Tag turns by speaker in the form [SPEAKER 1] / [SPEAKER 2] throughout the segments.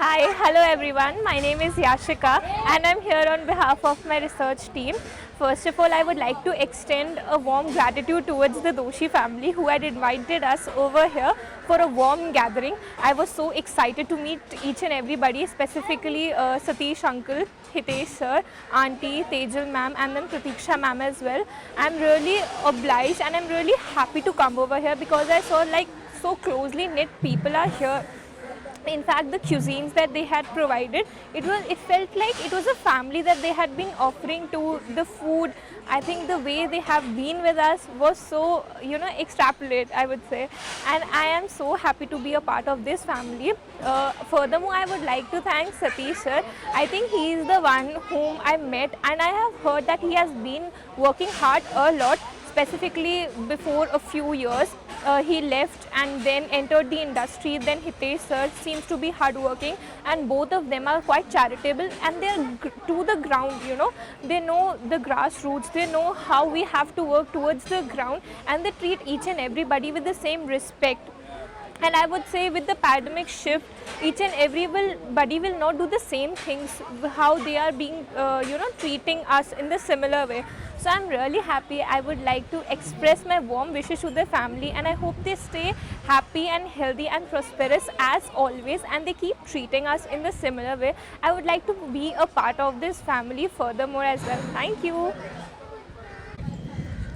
[SPEAKER 1] Hi, hello everyone. My name is Yashika and I'm here on behalf of my research team. First of all, I would like to extend a warm gratitude towards the Doshi family who had invited us over here for a warm gathering. I was so excited to meet each and everybody, specifically Satish uncle, Hitesh sir, auntie, Tejal ma'am and then Pratiksha ma'am as well. I'm really obliged and I'm really happy to come over here because I saw like so closely knit people are here. In fact, the cuisines that they had provided, it felt like it was a family that they had been offering to the food. I think the way they have been with us was so, extrapolate, I would say. And I am so happy to be a part of this family. Furthermore, I would like to thank Satish sir. I think he is the one whom I met and I have heard that he has been working hard a lot, specifically before a few years. He left and then entered the industry. Then Hitesh sir seems to be hardworking and both of them are quite charitable and they are to the ground, They know the grassroots, they know how we have to work towards the ground and they treat each and everybody with the same respect. And I would say with the pandemic shift, each and everybody will not do the same things, how they are being, treating us in the similar way. So I'm really happy. I would like to express my warm wishes to the family and I hope they stay happy and healthy and prosperous as always and they keep treating us in the similar way. I would like to be a part of this family furthermore as well. Thank you.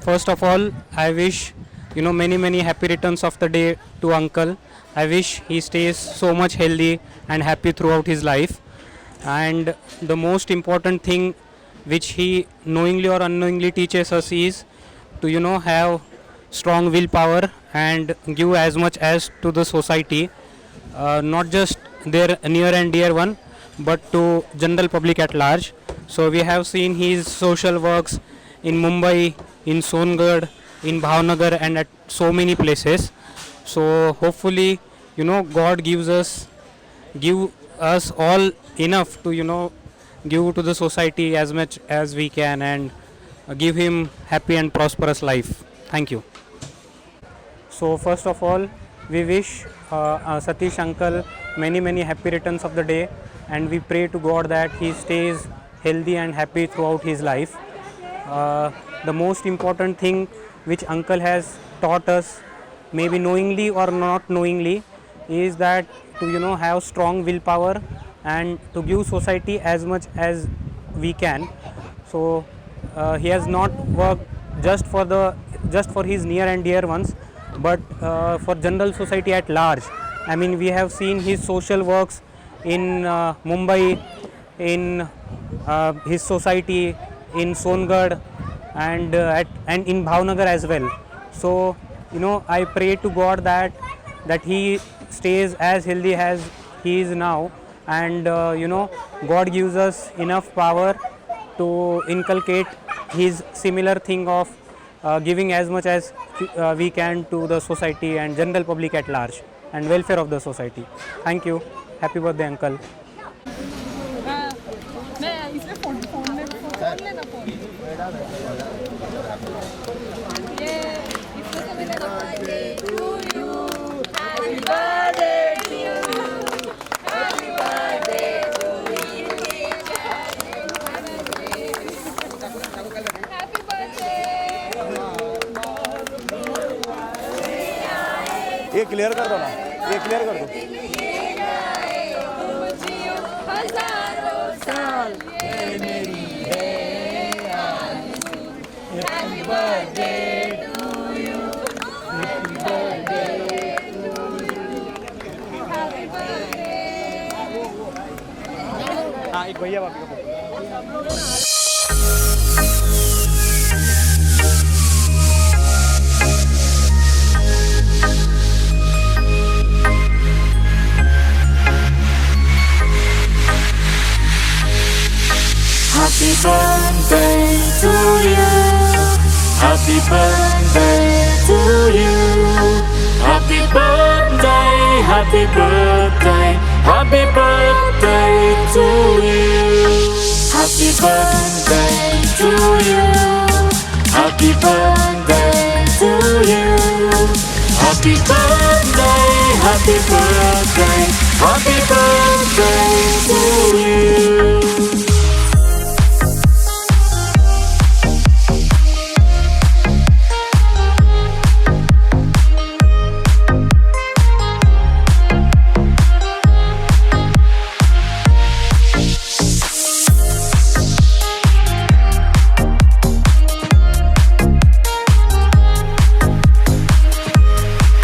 [SPEAKER 2] First of all, I wish many happy returns of the day to uncle. I wish he stays so much healthy and happy throughout his life. And the most important thing which he knowingly or unknowingly teaches us is to have strong willpower and give as much as to the society, not just their near and dear one but to general public at large. So we have seen his social works in Mumbai, in Songad, in Bhavnagar and at so many places. So hopefully God gives us give us all enough to give to the society as much as we can, and give him happy and prosperous life. Thank you. So first of all, we wish Satish uncle many happy returns of the day, and we pray to God that he stays healthy and happy throughout his life. The most important thing which uncle has taught us, maybe knowingly or not knowingly, is that to have strong willpower and to give society as much as we can. So he has not worked just for his near and dear ones, but for general society at large. I mean, we have seen his social works in Mumbai, in his society in Songad, and in Bhavnagar as well. So I pray to God that he stays as healthy as he is now, and God gives us enough power to inculcate his similar thing of giving as much as we can to the society and general public at large, and welfare of the society. Thank you. Happy birthday, uncle.
[SPEAKER 3] ये clear कर दो ना, ये clear कर दो। हाँ, एक भैया बाकी का।
[SPEAKER 4] Happy birthday to you. Happy birthday to you. Happy birthday, happy birthday, happy birthday to you. Happy birthday to you. Happy birthday to you. Happy birthday, happy birthday, happy birthday to you. Happy birthday to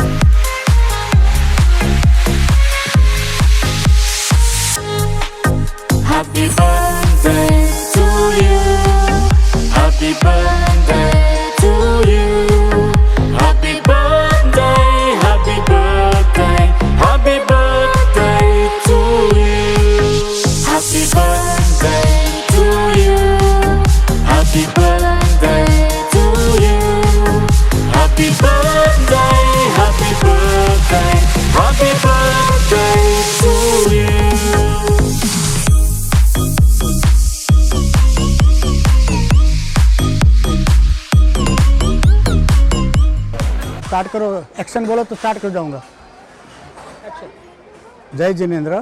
[SPEAKER 4] you. Happy birthday to you. Happy birthday, happy birthday, happy birthday to you. Happy birthday to you. Happy birthday to you. Happy birthday, happy birthday, happy birthday to you.
[SPEAKER 5] Start करो, action बोलो तो start कर जाऊंगा। जय जिनेन्द्र।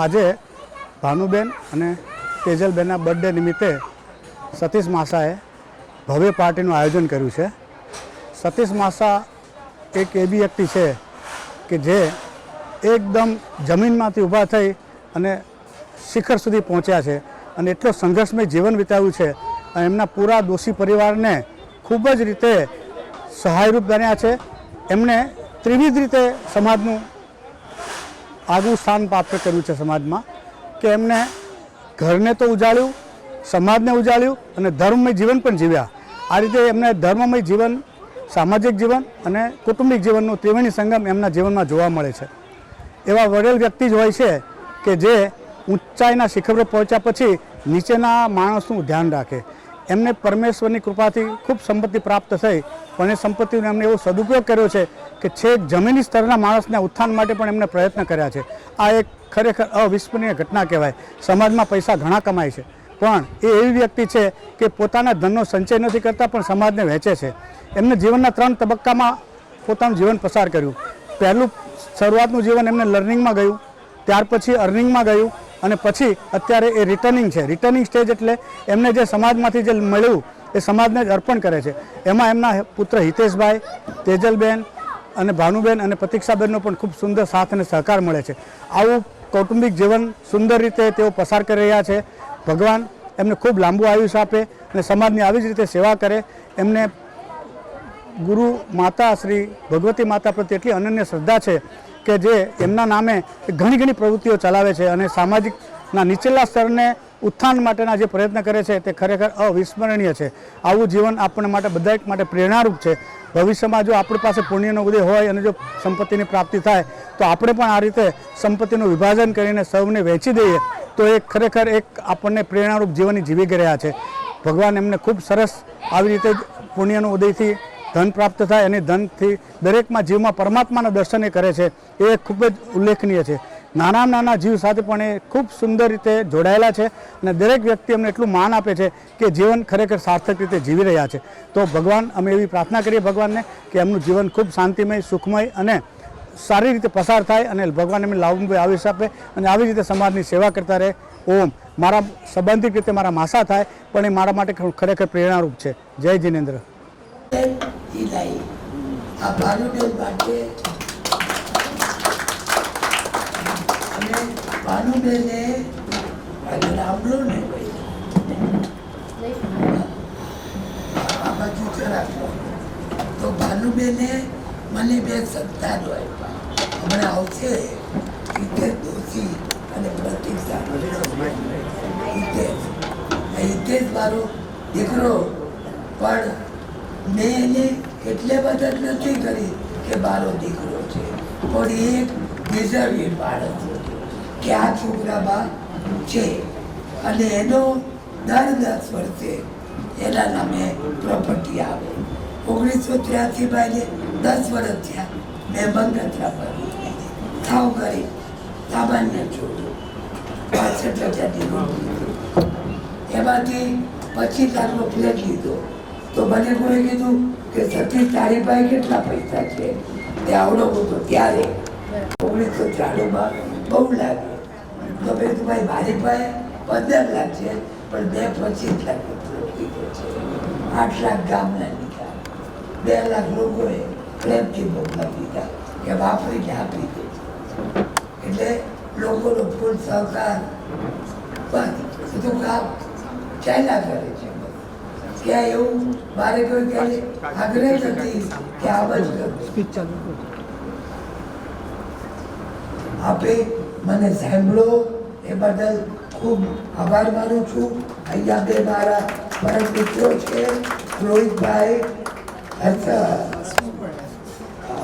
[SPEAKER 5] आज भानुबेन અને તેજલબેનના birthday નિમિત્તે સતીશ માસાએ ભવ્ય પાર્ટીનું આયોજન કર્યું છે। સતીશ માસા એક એવી વ્યક્તિ છે કે જે એકદમ જમીનમાંથી ઊભા થઈ અને શિખર સુધી પહોંચ્યા છે અને એટલો સંઘર્ષમય જીવન વિતાવ્યું છે અને એમના પૂરા દોશી પરિવારને ખૂબ જ રીતે સહાયરૂપ બન્યા છે। એમણે ત્રિવિધ રીતે સમાજનું આગવું સ્થાન પ્રાપ્ત કર્યું છે સમાજમાં, કે એમણે ઘરને તો ઉજાળ્યું, સમાજને ઉજાળ્યું અને ધર્મમય જીવન પણ જીવ્યા। આ રીતે એમને ધર્મમય જીવન, સામાજિક જીવન અને કુટુંબિક જીવનનું ત્રિવેણી સંગમ એમના જીવનમાં જોવા મળે છે। એવા વડેલ વ્યક્તિ જ હોય છે કે જે ઊંચાઈના શિખર પર પહોંચ્યા પછી નીચેના માણસનું ધ્યાન રાખે। એમને પરમેશ્વરની કૃપાથી ખૂબ સંપત્તિ પ્રાપ્ત થઈ, પણ એ સંપત્તિનો એમને એવો સદુપયોગ કર્યો છે કે છેક જમીની સ્તરના માણસના ઉત્થાન માટે પણ એમને પ્રયત્ન કર્યા છે। આ એક ખરેખર અવિસ્મરણીય ઘટના કહેવાય. સમાજમાં પૈસા ઘણા કમાય છે, પણ એ એવી વ્યક્તિ છે કે પોતાના ધનનો સંચય નથી કરતા, પણ સમાજને વહેંચે છે. એમને જીવનના 3 તબક્કામાં પોતાનું જીવન પસાર કર્યું. પહેલું શરૂઆતનું જીવન એમને લર્નિંગમાં ગયું, ત્યાર પછી અર્નિંગમાં ગયું, અને પછી અત્યારે એ રિટર્નિંગ છે. રિટર્નિંગ સ્ટેજ એટલે એમને જે સમાજમાંથી જે મળ્યું એ સમાજને જ અર્પણ કરે છે. એમાં એમના પુત્ર હિતેશભાઈ, તેજલબેન અને ભાનુબેન અને પ્રતીક્ષાબેનનો પણ ખૂબ સુંદર સાથ અને સહકાર મળે છે. આવું કૌટુંબિક જીવન સુંદર રીતે તેઓ પસાર કરી રહ્યા છે. ભગવાન એમને ખૂબ લાંબુ આયુષ્ય આપે અને સમાજની આવી જ રીતે સેવા કરે. એમને ગુરુ માતા શ્રી ભગવતી માતા પ્રત્યે એટલી અનન્ય શ્રદ્ધા છે કે જે એમના નામે ઘણી પ્રવૃત્તિઓ ચલાવે છે અને સામાજિકના નીચેલા સ્તરને ઉત્થાન માટેના જે પ્રયત્ન કરે છે તે ખરેખર અવિસ્મરણીય છે. આવું જીવન આપણને માટે બધા માટે પ્રેરણારૂપ છે. ભવિષ્યમાં જો આપણી પાસે પુણ્યનો ઉદય હોય અને જો સંપત્તિની પ્રાપ્તિ થાય તો આપણે પણ આ રીતે સંપત્તિનું વિભાજન કરીને સૌને વહેંચી દઈએ તો એ ખરેખર એક આપણને પ્રેરણારૂપ જીવનની જીવી રહ્યા છે. ભગવાન એમને ખૂબ સરસ આવી રીતે પુણ્યનો ઉદયથી ધન પ્રાપ્ત થાય અને ધનથી દરેકમાં જીવમાં પરમાત્માના દર્શન એ કરે છે. એ ખૂબ જ ઉલ્લેખનીય છે. નાના જીવ સાથે પણ એ ખૂબ સુંદર રીતે જોડાયેલા છે અને દરેક વ્યક્તિ એમને એટલું માન આપે છે કે જીવન ખરેખર સાર્થક રીતે જીવી રહ્યા છે. તો ભગવાન અમે એવી પ્રાર્થના કરીએ ભગવાનને કે એમનું જીવન ખૂબ શાંતિમય, સુખમય અને સારી રીતે પસાર થાય અને ભગવાન એમને લાંબુ આયુષ્ય આપે અને આવી રીતે સમાજની સેવા કરતા રહે. ઓમ. મારા સંબંધિત રીતે મારા માસા થાય પણ એ મારા માટે ખરેખર પ્રેરણારૂપ છે. જય જિનેન્દ્ર.
[SPEAKER 6] આ ભાનુબેન માટે અને ભાનુબેને સાંભળો ને આ બાજુ જરાક તો ભાનુબેને મને 2 સંતાનો આપ્યા. હમણાં આવશે હિતેશ દોશી અને પ્રતીક્ષા. હિતેશ મારો દીકરો, પણ મેં એને એટલે મદદ નથી કરી કે મારો દીકરો છે, પણ એક ડિઝર્વિંગ બાળક કે આ છોકરામાં છે અને એનો દર 10 વર્ષે એના નામે પ્રોપર્ટી આવે. 1983માં એને 10 વર્ષ થયા. મેં મંગત્રા ભરી થાવ કરી સામાન્ય છોડ્યું 65,000ની નોટ. એમાંથી 25 લાખનો ફ્લેટ લીધો. તો મને કોઈ કીધું કે સતીશ તારી પાસે કેટલા પૈસા છે? તે આવડો બધો ત્યારે 1993માં બહુ લાગે. તો મેં કીધું ભાઈ મારી પાસે 15 લાખ છે, પણ મેં 25 લાખ લીધો છે. 8 લાખ ગામના લીધા, 2 લાખ લોકોએ પ્રેમથી મોકલા દીધા કે વાપરીને આપી દે. એટલે લોકોનો ફૂલ સહકાર બધું કામ ચાલ્યા કરે છે. ક્યાં એવું મારે કોઈ ક્યારે આગ્રહ નથી કે આમ જ કરું. આપે મને સાંભળો એ બદલ ખૂબ આભાર માનું છું. અહીંયા 2 મારા પરમ મિત્રો છે, રોહિતભાઈ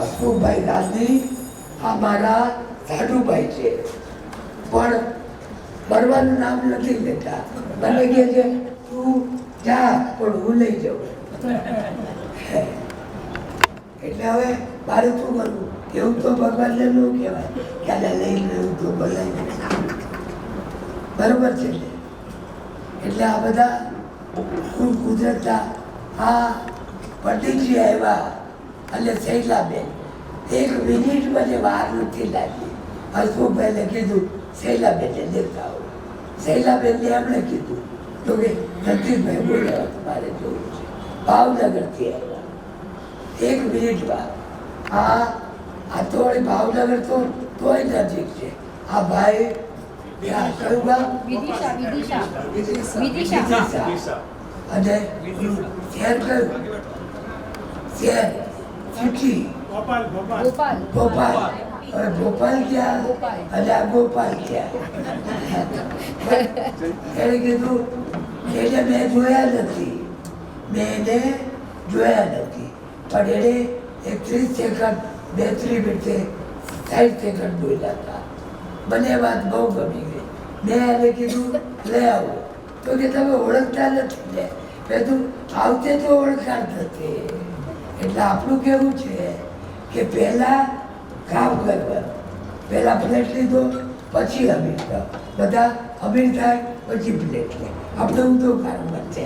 [SPEAKER 6] હસમુખભાઈ ગાંધી. આ મારા સાધુભાઈ છે, પણ ભરવાનું નામ નથી લેતા. મને કહે છે તું જા પણ હું લઈ જાઉં. એટલે હવે મારે શું કરવું? એવું તો ભગવાનને ન કહેવાય કે આને લઈ લેવું તો બોલાય. બરોબર છે. એટલે આ બધા ખૂબ કુદરતના આ પંડિતજી આવ્યા અને શૈલાબેન 1 મિનિટ મને વાર નથી લાગી. હસમુખભાઈને કીધું શૈલાબેનને લેતા આવો. શૈલાબેનને એમણે કીધું તો કે સતીશભાઈ બોલ્યા તમારે જોવું છે. ભાવનગરથી આવ્યા 1 મિનિટમાં. આ તો ભાવનગર તો તોય નજીક છે. આ ભાઈ કયું ગામ? વિદિશા. અને શહેર કયું? શહેર સિટી ગોપાલ. હવે ગોપાલ ક્યાં અને આ ગોપાલ ક્યાં? એને કીધું એને મેં જોયા નથી, પણ એને 31 સેકન્ડ 32 મિનિટે 60 સેકન્ડ બોલ્યા હતા. મને વાત બહુ ગમી ગઈ. મેં એને કીધું લઈ આવો તો કે તમે ઓળખતા નથી ને. મેં તું આવતે તો ઓળખાણ થતી. એટલે આપણું કેવું છે કે પહેલાં કામ કરવાનું, પહેલા ફ્લેટ લીધો પછી અમીર થયો, બધા અમીર થાય પછી ફ્લેટ લે. આપણે ઊંધો કારોબાર છે,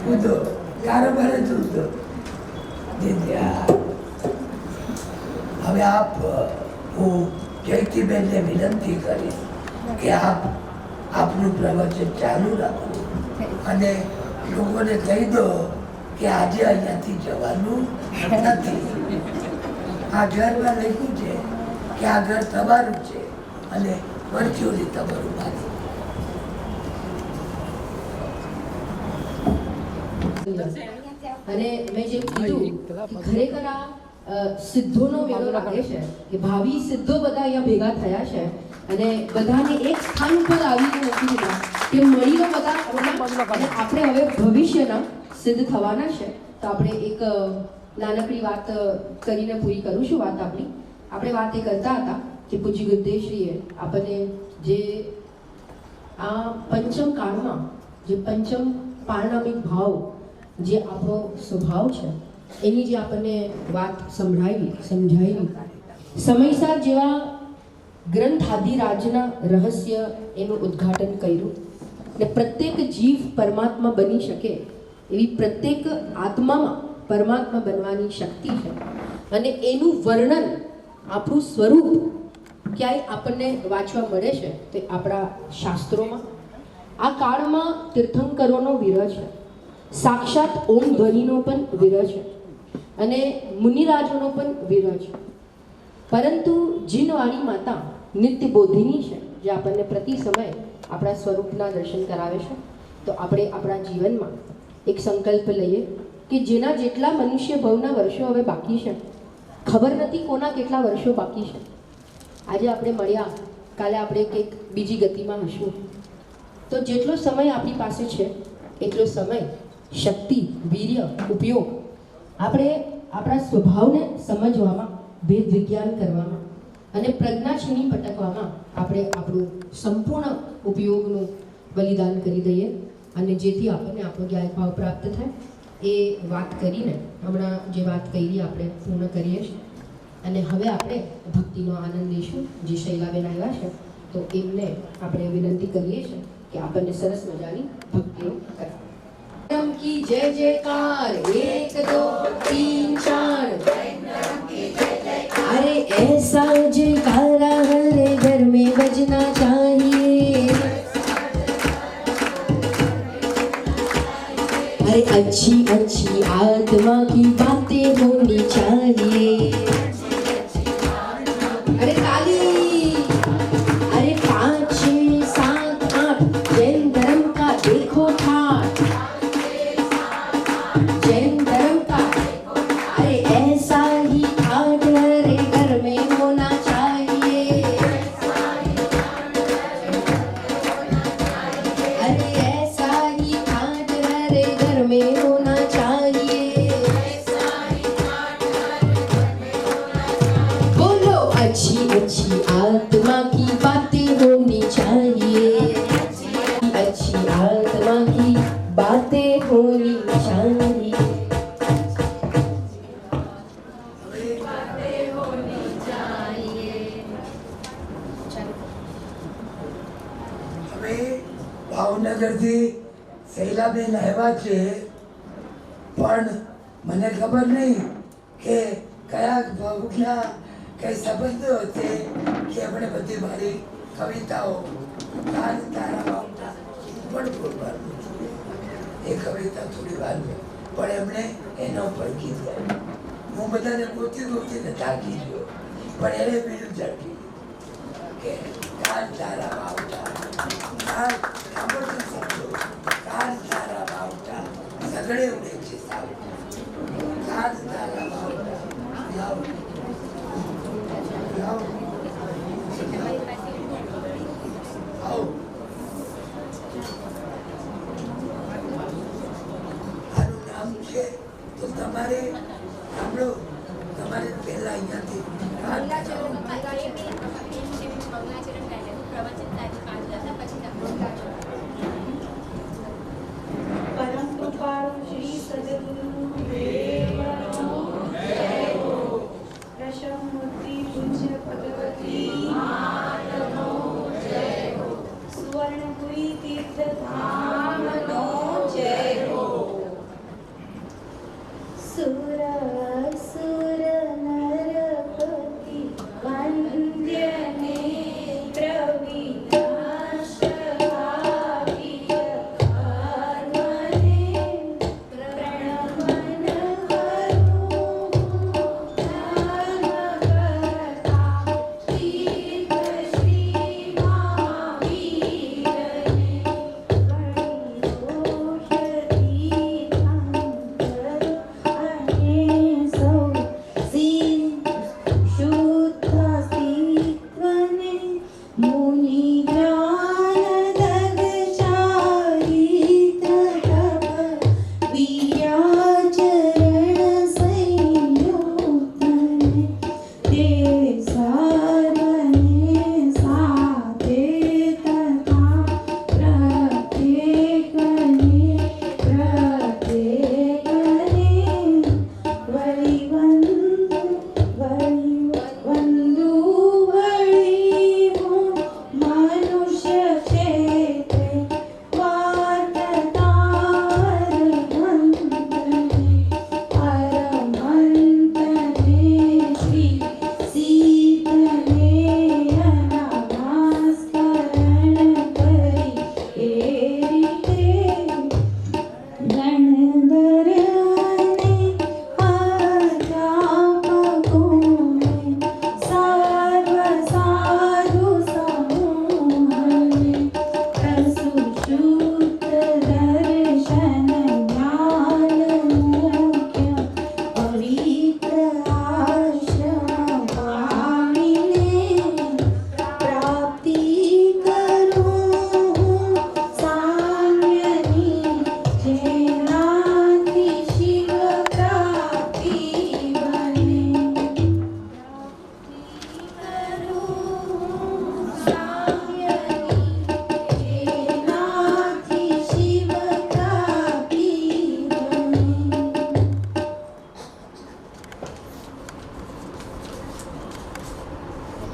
[SPEAKER 6] ઊંધો કારોબાર જ ઊંધો. હવે આપ હું જયંતીબેનને વિનંતી કરીશ કે આપ આપનું પ્રવચન ચાલુ રાખો અને લોકોને કહી દો કે આજે અહીંયાથી જવાનું નથી. આ ઘરમાં લખ્યું છે કે આ ઘર તમારું છે અને વર્ચ્યુઅલી તમારું નથી.
[SPEAKER 7] અને મેં જે કીધું ખરેખર આ સિદ્ધોનો મેળો લાગે છે કે ભાવિ સિદ્ધો બધા અહીંયા ભેગા થયા છે અને બધાને એક સ્થાન ઉપર આવીને મૂકી દીધા કે મળીને બધા અને આપણે હવે ભવિષ્યના સિદ્ધ થવાના છે. તો આપણે એક નાનકડી વાત કરીને પૂરી કરું છું વાત આપણી. આપણે વાત એ કરતા હતા કે પૂજ્ય ગુદ્દેશ્રીએ આપણને જે આ પંચમ કાળમાં જે પંચમ પારણામિક ભાવ જે આપણો સ્વભાવ છે એની જે આપણને વાત સમજાવી સમયસાર જેવા ગ્રંથાધિરાજના રહસ્ય એનું ઉદ્ઘાટન કર્યું ને પ્રત્યેક જીવ પરમાત્મા બની શકે એવી પ્રત્યેક આત્મામાં પરમાત્મા બનવાની શક્તિ છે અને એનું વર્ણન આપણું સ્વરૂપ ક્યાંય આપણને વાંચવા મળે છે તો આપણા શાસ્ત્રોમાં. આ કાળમાં તીર્થંકરોનો વિરહ છે, સાક્ષાત ઓમ ધ્વનિનો પણ વિરહ છે અને મુનિરાજોનો પણ વિરહ છે. પરંતુ જીનવાણી માતા નિત્ય બોધિની છે જે આપણને પ્રતિ સમય આપણા સ્વરૂપના દર્શન કરાવે છે. તો આપણે આપણા જીવનમાં એક સંકલ્પ લઈએ કે જેના જેટલા મનુષ્ય ભવના વર્ષો હવે બાકી છે, ખબર નથી કોના કેટલા વર્ષો બાકી છે. આજે આપણે મળ્યા, કાલે આપણે કંઈક બીજી ગતિમાં હશું. તો જેટલો સમય આપણી પાસે છે એટલો સમય, શક્તિ, વીર્ય, ઉપયોગ આપણે આપણા સ્વભાવને સમજવામાં, ભેદ વિજ્ઞાન કરવામાં અને પ્રજ્ઞાક્ષીણી ભટકવામાં આપણે આપણું સંપૂર્ણ ઉપયોગનું બલિદાન કરી દઈએ અને જેથી આપણને આપણો જ્ઞાન ભાવ પ્રાપ્ત થાય. એ વાત કરીને હમણાં જે વાત કરી આપણે પૂર્ણ કરીએ છીએ અને હવે આપણે ભક્તિનો આનંદ લઈશું. જે શૈલાબેન આવ્યા છે તો એમને આપણે વિનંતી કરીએ છીએ કે આપણને સરસ મજાની ભક્તિઓ કરે. की जय जयकार 1 2 3 4 अरे ऐसा जयकारा हरे घर में बजना चाहिए. अरे अच्छी अच्छी आत्मा की बातें होनी चाहिए. अरे ताली. अरे 5 6 7 8 जैन धर्म का देखो ठाट. जैन धर्म का अरे ऐसा ही ठाट हरे घर में होना चाहिए. अरे ऐसा ही ठाट हरे घर में होना चाहिए. बोलो अच्छी अच्छी आत्मा की बातें होनी चाहिए. अच्छी आत्मा की बातें होनी चाहिए.
[SPEAKER 6] હવે ભાવનગરથી શૈલાબેન આવ્યા છે પણ મને ખબર નહીં કે કયા ભાવના કઈ સંબંધો હશે કે આપણે બધી મારી કવિતાઓ તારા ભાવના પણ બોલવાનું એ કવિતા થોડી વાર પણ એમણે એના ઉપર ગીત ગાયું. હું બધાને ગોતીને થાકી ગયો પણ એને બીજું ઝડપી કે કાલ તારા વાવટા કાલ સાંભળતો શબ્દો કાલ તારા વાવટા સગડે ઉડે છે સાવ કાલ તારા વાવટા લાવ લાવ આવો. આનું નામ છે તો તમારે સાંભળો, તમારે પહેલા અહીંયાથી
[SPEAKER 1] મંગલાચરણ મંગલાચરણ મંગલાચરણ પ્રવચન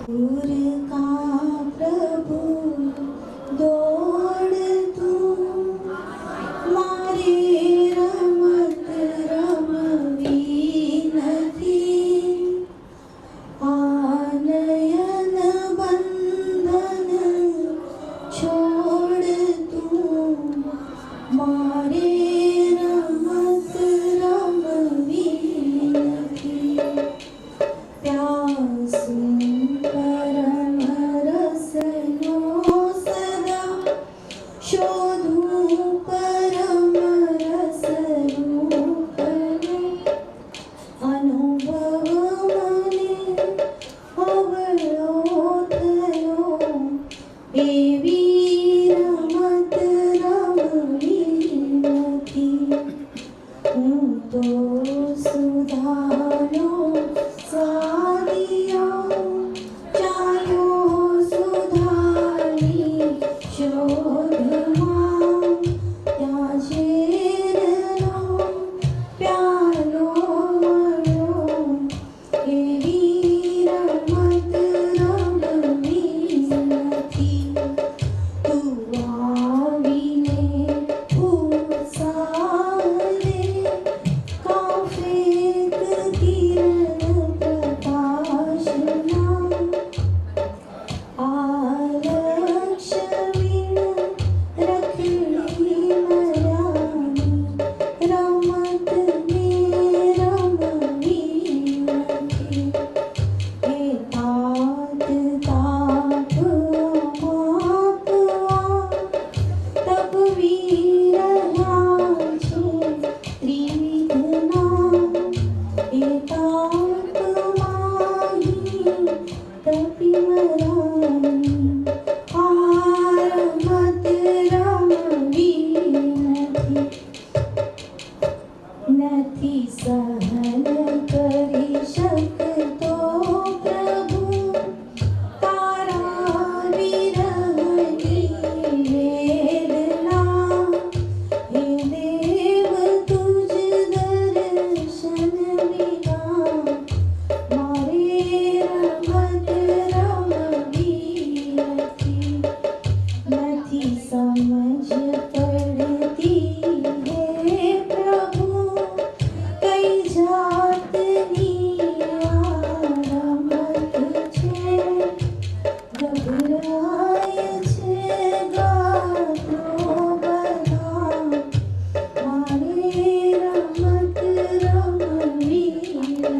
[SPEAKER 8] दूर का प्रभु दौड़ तू मारे रमत रमवी નથી आनयन बंधन छोड़ तू मारे रमत रमवी નથી प्यासू परम रसनो सदा शोधूं परम रसरूपनो अनुभव मने अवळो थयो एवी रमत रमवी નથી હું તો સુધાનો સાદિયો ચાલ્યો સુધાની શોધમાં ત્યાં ઝેરનો પ્યાલો મળ્યો એવી રમત રમવી નથી તું આવીને ઉત્સાહને કાફેક કિરણ પ્રકાશના આરક્ષ વિણ રખડી મરાની રમત ને રમવી નથી એ તાત તાપ આપવા તપવી રહ્યા છે ત્રિવિધના એ તાપ માહી તપી મરાની આ રમત રમવી નથી સહન કરી શકતો પ્રભુ તારા વિરહની વેદના હે દેવ તુજ દર્શન વિના મારે રમત રમવી નથી નથી સમજ પડતી હે પ્રભુ કઈ જાતની આ રમત છે ગભરાય છે ગાતો બધા મારે રમત રમવી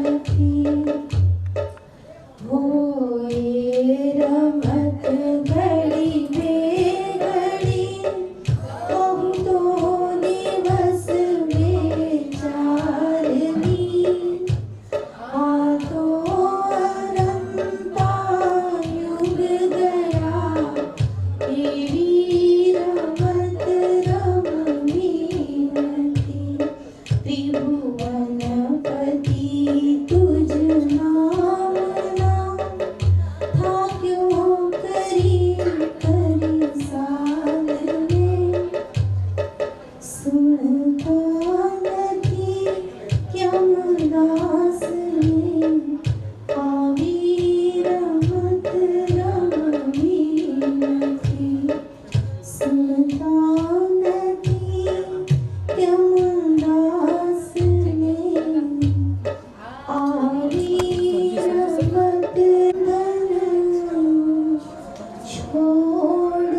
[SPEAKER 8] નથી હોય રમત ઘડી બે ઘડી કહું તો દિવસ બે ચારની આ તો અનંતા યુગ ગયા એવી રમત રમવી નથી ત્રિભુવનપતિ તુજ નામના થાક્યો કરી કરી સાધને સુણતા નથી કેમ દાસને આવી રમત રમવી નથી સુણતા નથી કેમ દાસને આવી રમત છોડ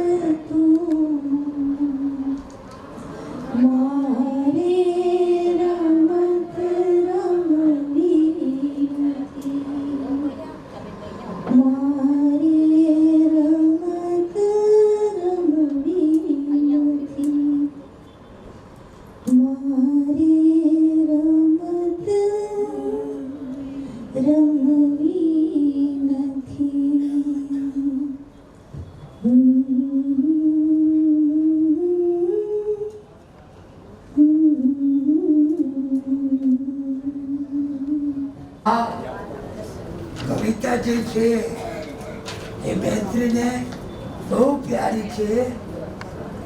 [SPEAKER 8] તું મારે રમત રમવી નથી મારે રમત રમવી નથી મારે રમત રમવી નથી
[SPEAKER 6] આ કવિતા જે છે એ મૈત્રીને બહુ પ્યારી છે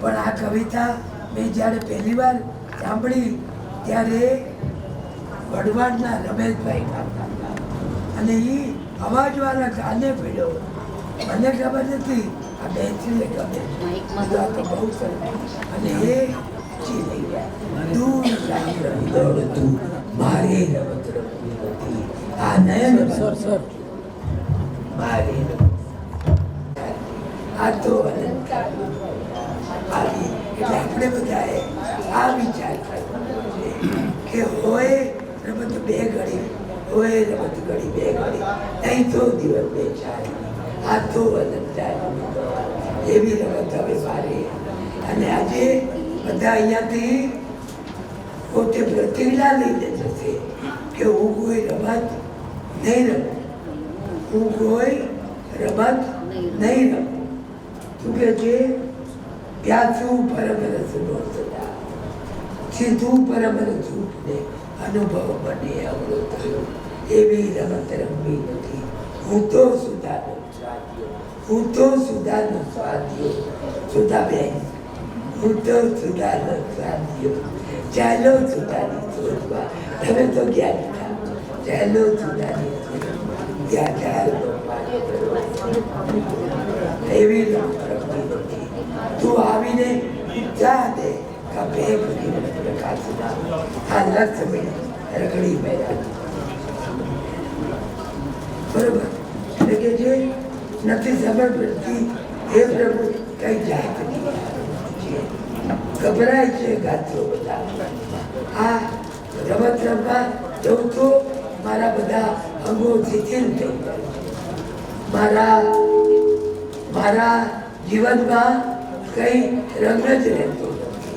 [SPEAKER 6] પણ આ કવિતા મેં જ્યારે પહેલી વાર સાંભળી ત્યારે વડવાડના રમેશભાઈ ગાતા હતા અને એ અવાજવાળા ગાને પડ્યો મને ખબર નથી આ બેનશ્રીને ગમે છે આ તો બહુ સરસ અને એ ચી લઈ ગયા દૂર સાઈ રમી દોડતું મારે રમત રમવી નથી આ નયન મારે આ તો અનંત આવી એટલે આપણે બધાએ આ વિચાર કરવાનો છે કે હોય રમત બે ઘડી હોય રમત ઘડી બે ઘડી નહીં તો દિવસ બે ચાર આ તો અનંત એવી રમત હવે મારે અને આજે બધા અહીંયાથી પોતે પ્રતિજ્ઞા લઈને જશે કે હું કોઈ રમત નહીં રમું હું કોઈ રમત નહીં રમું તું કે છે ત્યાંથી પરમરસ નો સદા સીધું પરમરસ ને અનુભવ બને અવળો થયો એવી રમત રમવી નથી હું તો સુધાનો સ્વાધ્યો હું તો સુધાનો સ્વાધ્યો સુધાબેન હું તો સુધાનો સ્વાધ્યો ચાલો સુધાની શોધવા તમે તો જ્ઞાન હતા ચાલો સુધાની ત્યાં ચાલો એવી રમત રમવી નથી તું આવીને ઉત્સાહ દે કપે પ્રકાશના આ લક્ષ્મી રગડી મેળા બરોબર એટલે કે જે નથી ખબર પડતી એ પ્રભુ કઈ જાત ગભરાય છે ગાત્રો બધા આ રમત રમવા જવું તો મારા બધા અંગો શિથિલ થઈ જાય મારા જીવનમાં કઈ રંગ જ રહેતો નથી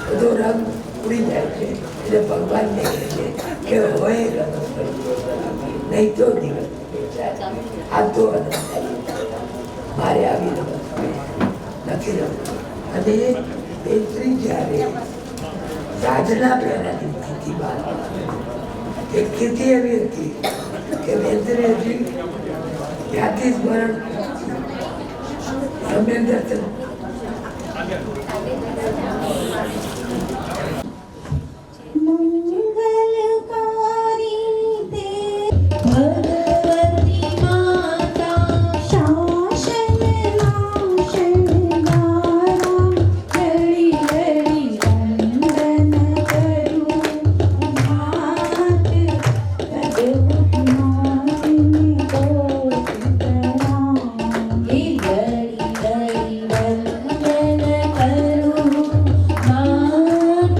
[SPEAKER 6] બધો રંગ ઉડી જાય છે એટલે ભગવાનને કહે છે કે હોય રમત નહીં તો દિવસ આ તો મારે આવી રમત નથી રમતી અને બેનશ્રી જ્યારે સાધના પહેલાની સ્થિતિમાં એક સ્થિતિ એવી હતી કે બેનશ્રી હજી ત્યાંથી સ્મરણ સમ્યક દર્શન
[SPEAKER 8] મંગલકારી તે ભગવતી માતા શાસન નાશનગારા ઘડી ઘડી વંદન કરું માત ભગવત માતને તો તરા એ ઘડી ઘડી વંદન કરું માત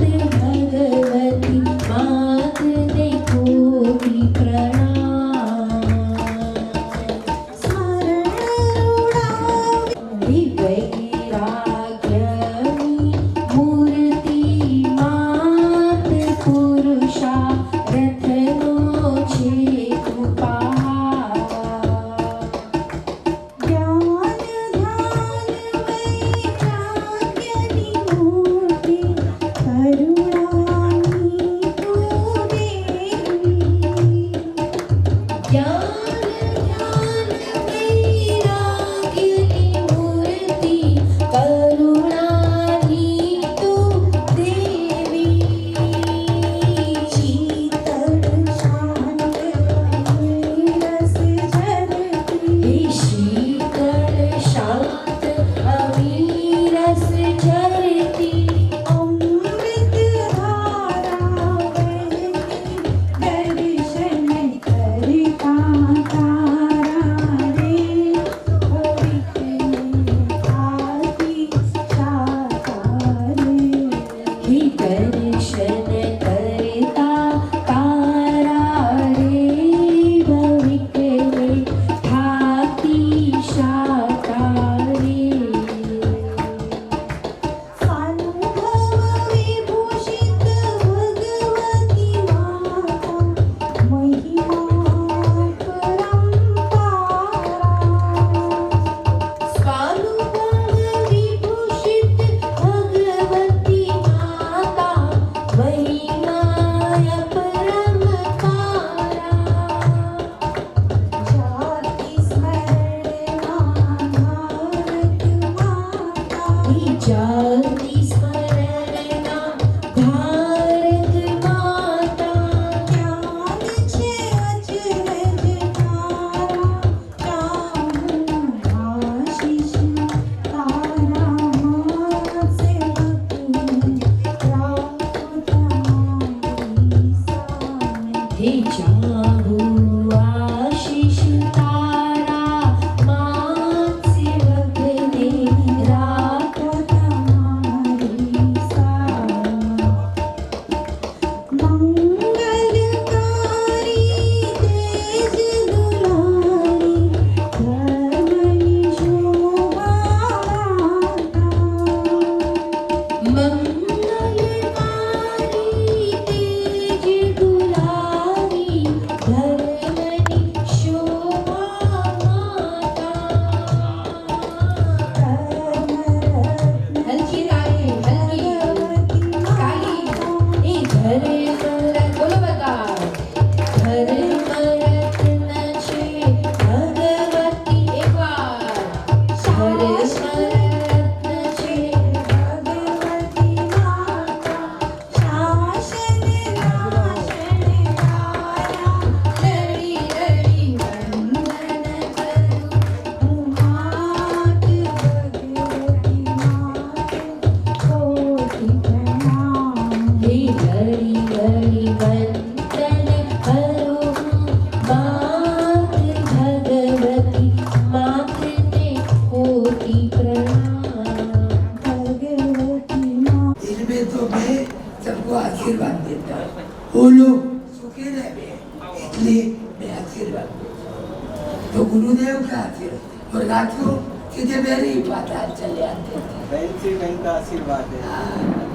[SPEAKER 6] थे और रातों सीधे मेरे ही पाता चले आते थे।
[SPEAKER 9] बहन से बहन का आशीर्वाद है।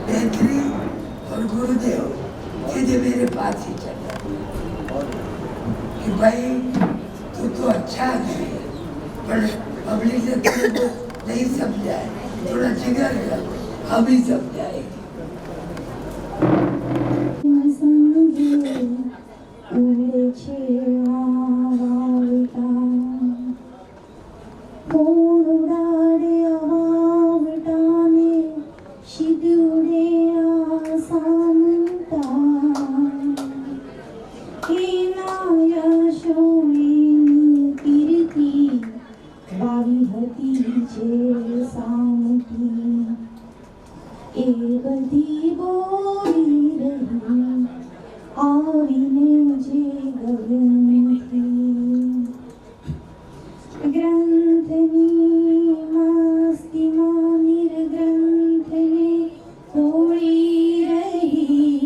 [SPEAKER 6] बेहतरी और गुरुदेव सीधे मेरे पास ही चले आते कि भाई तू तो अच्छा आदमी है पर पब्लिक से तेरे को नहीं समझाए, थोड़ा जिगर कर, अभी समझाएगी।
[SPEAKER 8] બધી બોલી રહી આવીને જે ગગનથી ગ્રંથની મસ્તીમાં નિર્ગ્રંથને તોડી રહી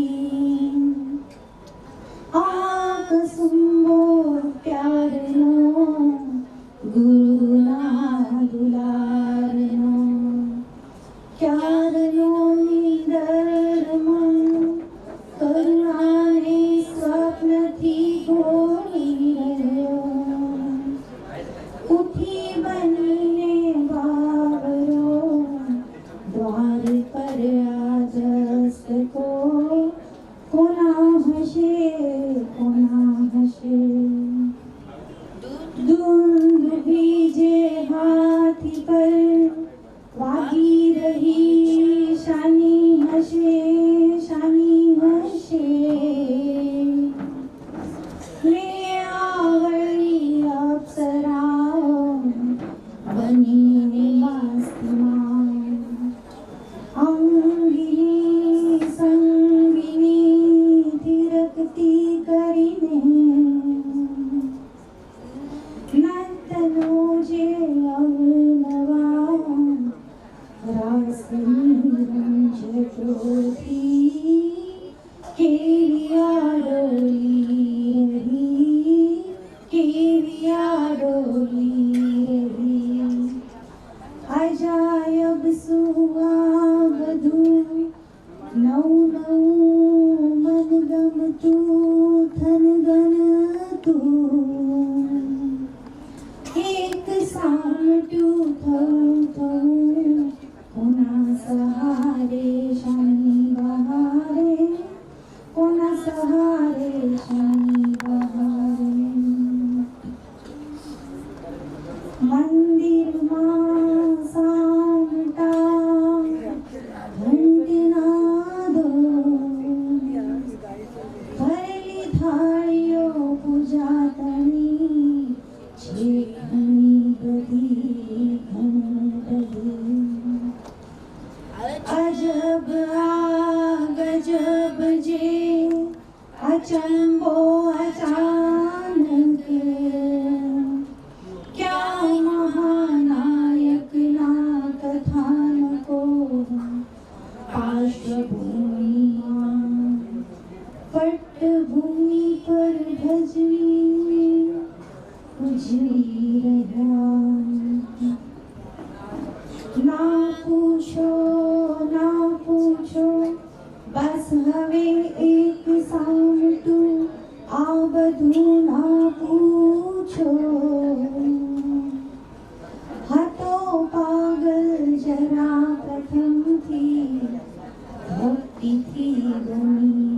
[SPEAKER 8] આ કસુંબો પ્યારનો ગુરુના દુલારનો ક્યારનો નિદર્મન કરુણાને સ્વપ્નથી ઘોડી રહ્યો ઉઠી બનીને બાબરો દ્વાર પર આ દસ્તકો કોના હશે દુંદુભી જે હાથી પર વાગી રહી શાની હશે લે આવડી અપ્સરાઓ બનીને મસ્તમાં અંગીની સંગીની થિરકતી કરીને નર્તનો જે અવનવા રાસની રંજતોથી કેવી આડોલી રહી અજાયબ સુવા બધું નવું મન ગમતું થન ગણતું એક સામટું થવું કોના સહારે શાની બહારે કોના સહારે શાની બહારે મંદિરમાં સામટા ઘંટનાદો ભરેલી થાળીઓ પૂજા તણી છે ઘણી બધી અજબ આ ગજબ જે અચંબો અચાનક ક્યાં મહાનાયકના કથાનકો પાર્શ્વભૂમિમાં પટ્ટભૂમિ પર ભજવી ઉજવી રહ્યા ના પૂછો બસ હવે એક સામટું આ બધું ના પૂછો હતો પાગલ જરા પ્રથમથી ભક્તિથી બની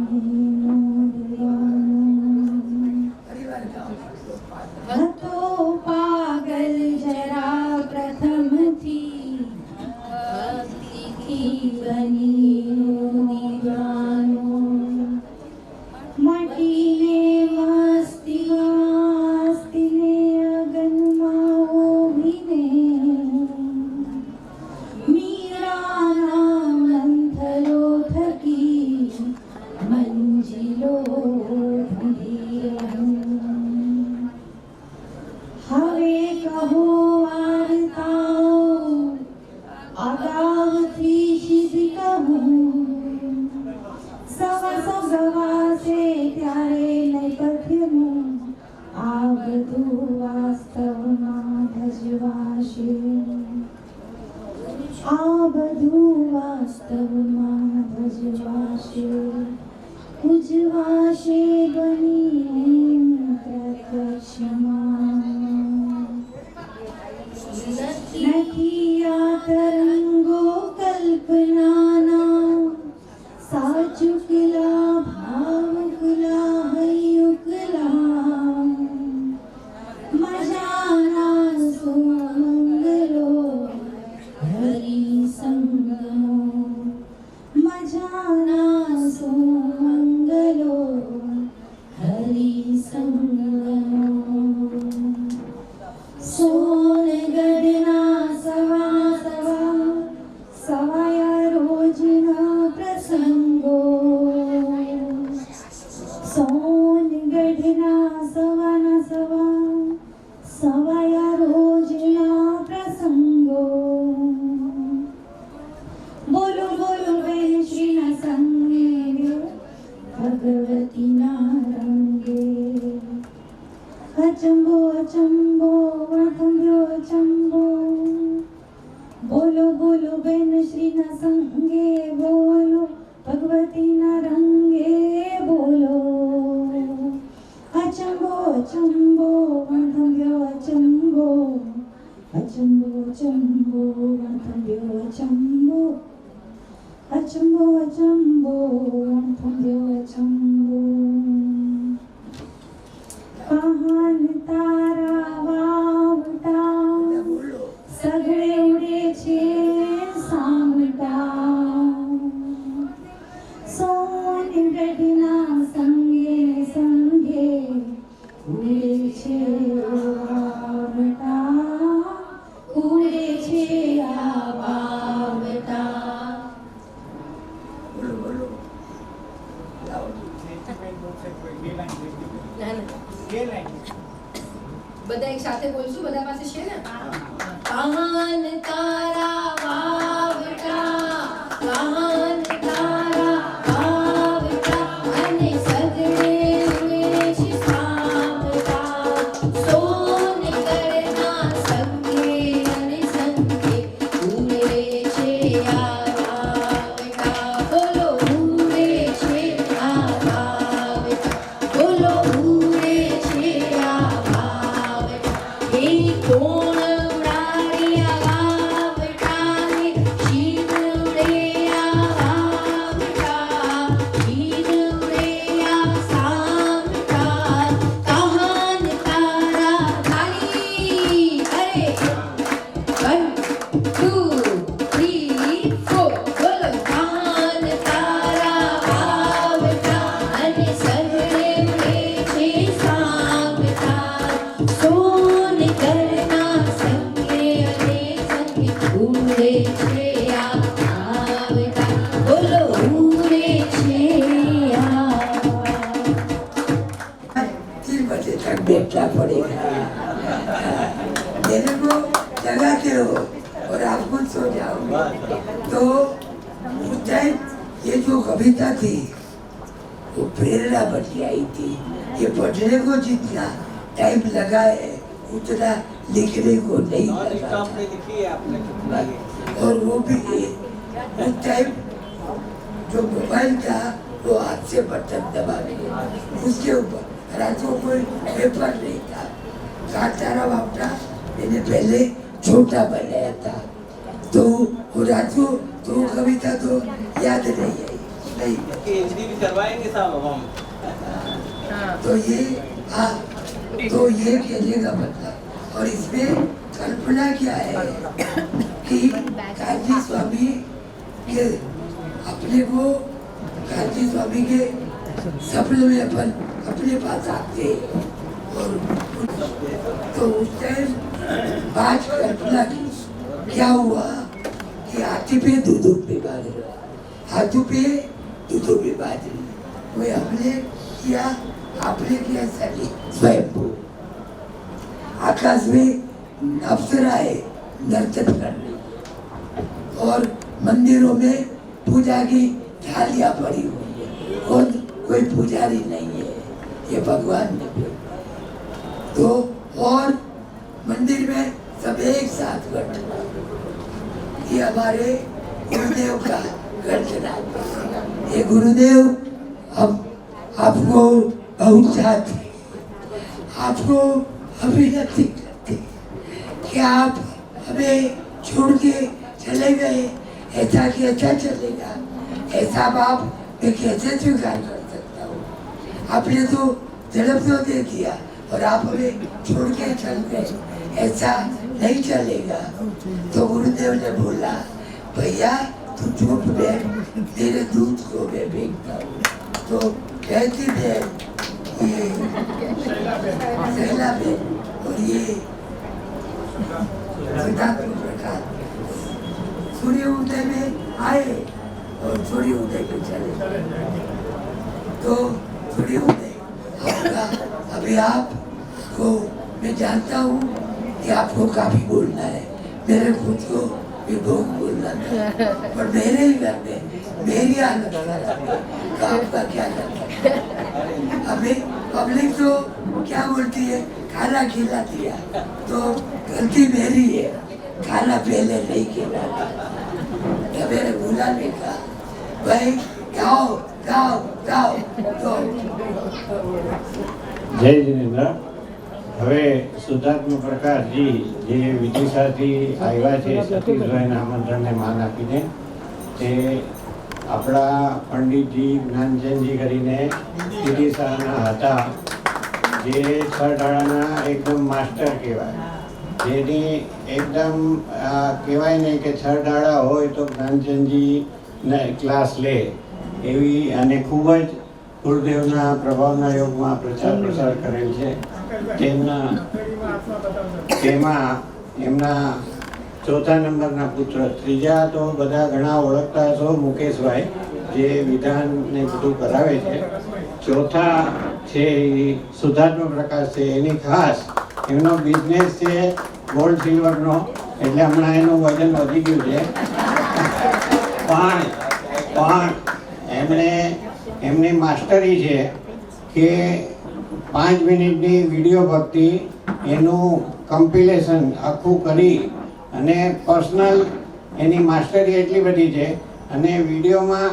[SPEAKER 8] હતો પાગલ જરા પ્રથમથી ભક્તિથી બની મટીને મસ્તીને અગનમાં ઓભીને મીરા આ બધું વાસ્તવમાં ભજવાશે ઉજવાશે બની પ્રત્યક્ષમાં નથી આ તરંગો કલ્પનાના સાચુકલા ભાવુકલા હૈયુકલા મજાના સુમંગલો હરિસંગમો મજાના સુમંગલો હરિસંગમો સોનગઢના સવા સવા સવાયા રોજના પ્રસંગો સોનગઢના સવાના સવા સવાયા રોજના પ્રસંગો બોલો બોલો બેન શ્રીના સંગે ભગવતીના રંગે અચંબો અચંબો વણથંભ્યો અચંબો બોલો બોલો બેન શ્રીના સંગે બોલો ભગવતીના રંગે બોલો અચંબો અચંબો વણથંભ્યો અચંબો અચંબો અચંબો વણથંભ્યો અચંબો અચંબો અચંબો વણથંભ્યો અચંબો પહાન તારા વાવટા સગડે ઉડે છે સામટા સોનગઢના સંગે સંગે ઉડે છે વાવટા ઉડે છે આ વાવટા
[SPEAKER 6] બોલો બોલો
[SPEAKER 7] બધા એક સાથે બોલશું બધા પાસે છે ને પહાન તારા વાવટા પહાન તારા વાવટા અને સગડે ઉડે છે સામટા સોનગઢના સંગે અને સંગે ઉડે છે આ વાવટા બોલો ઉડે છે આ વાવટા બોલો ઉડે છે આ વાવટા એ કોણ ઉડાડ્યા વાવટાને શીર ઉડે આ વાવટા શીર ઉડે આ સામટા કહાન તારા તારી અરે 1 2 3 4 બોલો કહાન તારા વાવટા અને સગડે ઉડે છે સામટા સોનગઢના સંગે અને સંગે ઉડે છે આ વાવટા બોલો ઉડે છે આ
[SPEAKER 6] फिर बचे तक बैठना पड़ेगा मेरे को जगाते हो और आप खुद सो जाओगे तो उस टाइम ये जो कविता थी वो प्रेरणा बन आई थी ये पढ़ने को जितना टाइम लगा है उतना लिखने को नहीं
[SPEAKER 9] हमारी
[SPEAKER 6] लगा
[SPEAKER 9] काम में लिखी है आपने कितना ये?
[SPEAKER 6] और वो भी उस टाइम जो मोबाइल था वो हाथ से बटन दबा दिए उसके ऊपर रातों कोई पेपर नहीं था काटारा वापटा मैंने पहले छोटा बनाया था तो वो रातों तो कविता तो याद नहीं आई नहीं
[SPEAKER 9] कि हिंदी भी करवाएंगे साहब हम
[SPEAKER 6] तो ये कहने का मतलब और इसमें कल्पना क्या है कि गांधी स्वामी के अपने को गांधी स्वामी के सपने में अपन अपने पास आते और तो उस टाइम बात कल्पना की क्या हुआ कि हाथी पे दूध बीमारी हाथों पे दूध बीमारी वो हमने किया आपने किया सभी स्वयं आकाश में अप्सराएं नर्तन कर रही और मंदिरों में पूजा की थालियां पड़ी हुई है कोई पुजारी नहीं है ये भगवान ने तो और मंदिर में सब एक साथ बैठना। ये हमारे गुरुदेव का गर्जना। ये गुरुदेव हम आपको बहुत चाहते, आपको अभिनंदन करते कि आप हमें छोड़ के चले गए। ऐसा कि अच्छा चलेगा, ऐसा बाप मैं कैसे स्वीकार कर सकता हूँ। आपने तो जन्म तो दे दिया और आप हमें छोड़ के चल गए, ऐसा नहीं चलेगा। तो गुरुदेव ने बोला, भैया तू चुप बैठ, तेरे दूध को मैं बेचता हूँ। तो कहती है ये सहला बहन और ये प्रकाश सूर्य उदय में आए और सूर्य उदय में चले। तो सूर्य उदय आपका, अभी आपको मैं जानता हूँ कि आपको काफी बोलना है, मेरे खुद को भी बहुत बोलना था, पर मेरे ही घर में मेरी हालत खराब है, तो आपका क्या करता है। अभी पब्लिक तो क्या बोलती है, खाना खिला दिया, तो गलती मेरी है, खाना पहले नहीं खिलाना। या मेरे बुलाने का भाई जाओ जाओ जाओ। तो
[SPEAKER 10] જય જિનેન્દ્ર, હવે શુદ્ધાત્મા પ્રકાશજી જે વિદિશાથી આવ્યા છે સતીશભાઈના આમંત્રણને માન આપીને, તે આપણા પંડિતજી જ્ઞાનચંદજી કરીને વિદિશાના હતા, જે છડાળાના એકદમ માસ્ટર કહેવાય, જેની એકદમ કહેવાય ને કે છડાળા હોય તો જ્ઞાનચંદજી ક્લાસ લે એવી, અને ખૂબ જ ગુરુદેવના પ્રભાવના યોગમાં પ્રચાર પ્રસાર કરેલ છે। તેમાં એમના ચોથા નંબરના પુત્ર, ત્રીજા તો બધા ઘણા ઓળખતા છો, મુકેશભાઈ જે વિધાન ને બધું કરાવે છે। ચોથા છે શુદ્ધાત્મા પ્રકાશ છે, એની ખાસ એમનો બિઝનેસ છે ગોલ્ડ સિલ્વરનો, એટલે હમણાં એનું વજન વધી ગયું છે। પણ એમણે એમની માસ્ટરી છે કે 5 મિનિટની વિડીયો ભક્તિ એનું કમ્પિલેશન આખું કરી, અને પર્સનલ એની માસ્ટરી એટલી બધી છે, અને વિડીયોમાં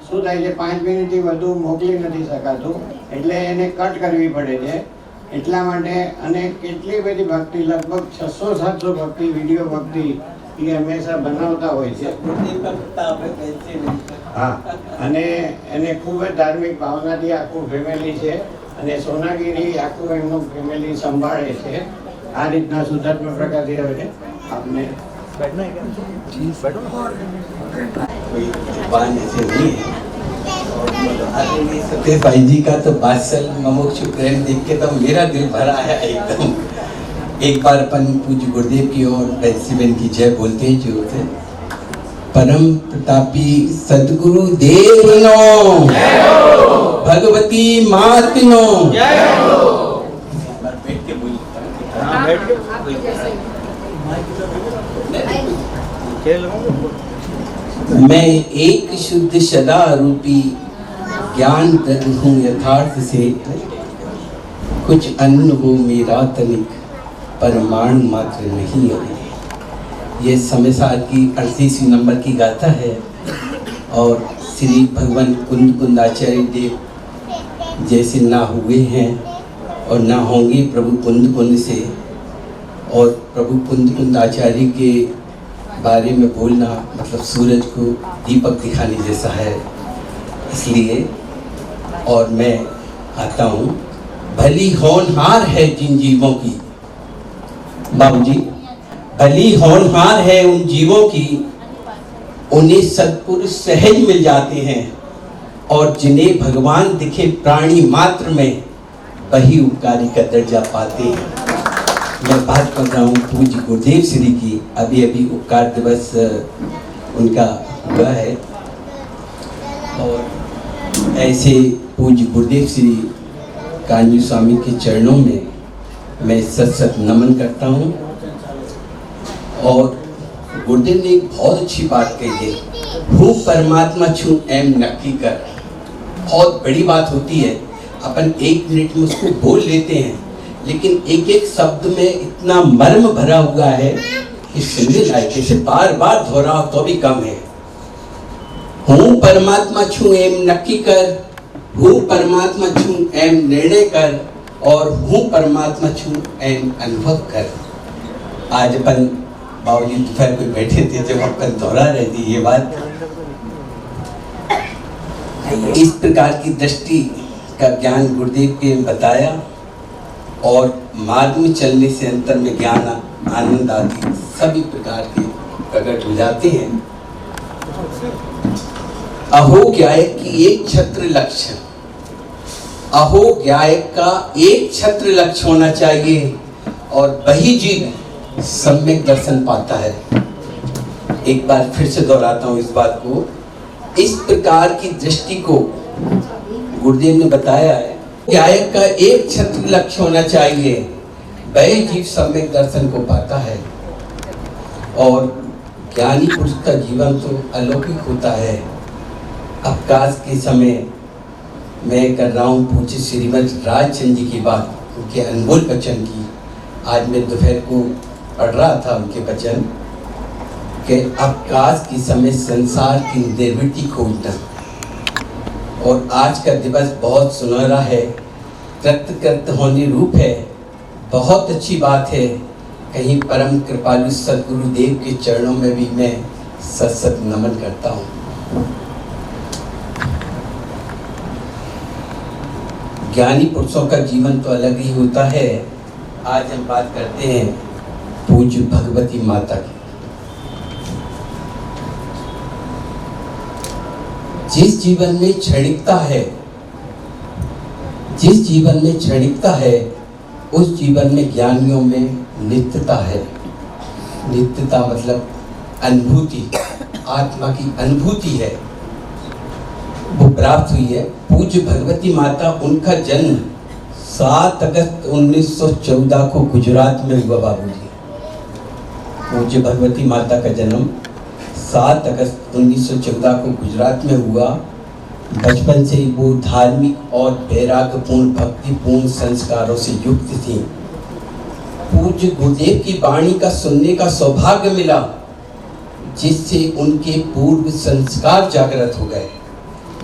[SPEAKER 10] શું થાય છે 5 મિનિટથી વધુ મોકલી નથી શકાતું, એટલે એને કટ કરવી પડે છે। એટલા માટે અને કેટલી બધી ભક્તિ, લગભગ 600-700 ભક્તિ વિડીયો ભક્તિ એ હંમેશા બનાવતા હોય છે। હા, અને એને ખૂબ જ ધાર્મિક ભાવનાથી આખું ફેમિલી છે, અને સોનાગીરી આખું એમનું ફેમિલી સંભાળે છે। આ રીતના શુદ્ધાત્મા પ્રકાશજી હવે આપને
[SPEAKER 11] सतीश भाई जी का तो बादशाह ममोक्ष प्रेम देख के तो मेरा दिल भरा है एकदम। एक बार अपन पूज्य गुरुदेव की और बहन की जय बोलते हैं जो थे। परम प्रतापी सदगुरु देव नो, भगवती मात नो। बैठ के बोलिए। मैं एक शुद्ध सदा रूपी ज्ञान प्रद हूँ यथार्थ से, कुछ अन्न हो मेरा तनिक परमाणु मात्र नहीं है। ये समय साल की 38वीं नंबर की गाथा है, और श्री भगवान कुंद कुंदाचार्य देव जैसे ना हुए हैं और ना होंगे प्रभु कुंद कुंद से, और प्रभु कुंद कुंदाचार्य के बारे में बोलना मतलब सूरज को दीपक दिखाने जैसा है। इसलिए और मैं आता हूँ, भली होनहार है जिन जीवों की, बाबूजी भली होनहार है उन जीवों की, उन्हें सत्पुरुष सहज मिल जाते हैं, और जिन्हें भगवान दिखे प्राणी मात्र में वही उपकारी का दर्जा पाते हैं। मैं बात कर रहा हूँ पूज्य गुरुदेव श्री की। अभी अभी उपकार दिवस उनका हुआ है, और ऐसे पूज्य गुरुदेव श्री कांजी स्वामी के चरणों में मैं सत सत नमन करता हूँ। और गुरुदेव ने एक बहुत अच्छी बात कही है, हूँ परमात्मा छू एम नक्की कर। बहुत बड़ी बात होती है, अपन 1 मिनट में उसको बोल लेते हैं, लेकिन एक एक शब्द में इतना मर्म भरा हुआ है कि सुनने लायक, इसे बार बार दोहराओ तो भी कम है। हूँ परमात्मा छू एम नक्की कर, हूँ परमात्मा छू एम निर्णय कर, और हूँ परमात्मा छू एम अनुभव कर। आज अपन बाबूजी दोपहर को बैठे थे जब अपन दोहरा रहे थे ये बात। इस प्रकार की दृष्टि का ज्ञान गुरुदेव के बताया, और मार्ग में चलने से अंतर में ज्ञान, आनंद आदि सभी प्रकार के प्रकट हो जाते हैं। अहो गायक की एक छत्र लक्ष्य, अहो गायक का एक छत्र लक्ष्य होना चाहिए, और वही जीव सम्यक दर्शन पाता है। एक बार फिर से दोहराता हूँ इस बात को। इस प्रकार की दृष्टि को गुरुदेव ने बताया है। गायक का एक छत्र लक्ष्य होना चाहिए, वही जीव सम्यक दर्शन को पाता है। और ज्ञानी पुरुष का जीवन तो अलौकिक होता है। अवकाश के समय मैं कर रहा हूँ पूज्य श्रीमद राजचंद्र जी की बात, उनके अनमोल वचन की। आज मैं दोपहर को पढ़ रहा था उनके वचन कि अवकाश के समय संसार की निर्वृत्ति खोजना। और आज का दिवस बहुत सुनहरा है, कृत कृत होने रूप है, बहुत अच्छी बात है। कहीं परम कृपालु सदगुरुदेव के चरणों में भी मैं सत सत नमन करता हूँ। ज्ञानी पुरुषों का जीवन तो अलग ही होता है। आज हम बात करते हैं पूज्य भगवती माता की। जिस जीवन में क्षणिकता है, जिस जीवन में क्षणिकता है, उस जीवन में ज्ञानियों में नित्यता है। नित्यता मतलब अनुभूति, आत्मा की अनुभूति है, वो प्राप्त हुई है। पूज्य भगवती माता, उनका जन्म 7 अगस्त 1914 को गुजरात में हुआ। बाबूजी, पूज्य भगवती माता का जन्म 7 अगस्त 1914 को गुजरात में हुआ। बचपन से ही वो धार्मिक और वैराग्यपूर्ण भक्तिपूर्ण संस्कारों से युक्त थी। पूज्य गुरुदेव की वाणी का सुनने का सौभाग्य मिला, जिससे उनके पूर्व संस्कार जागृत हो गए।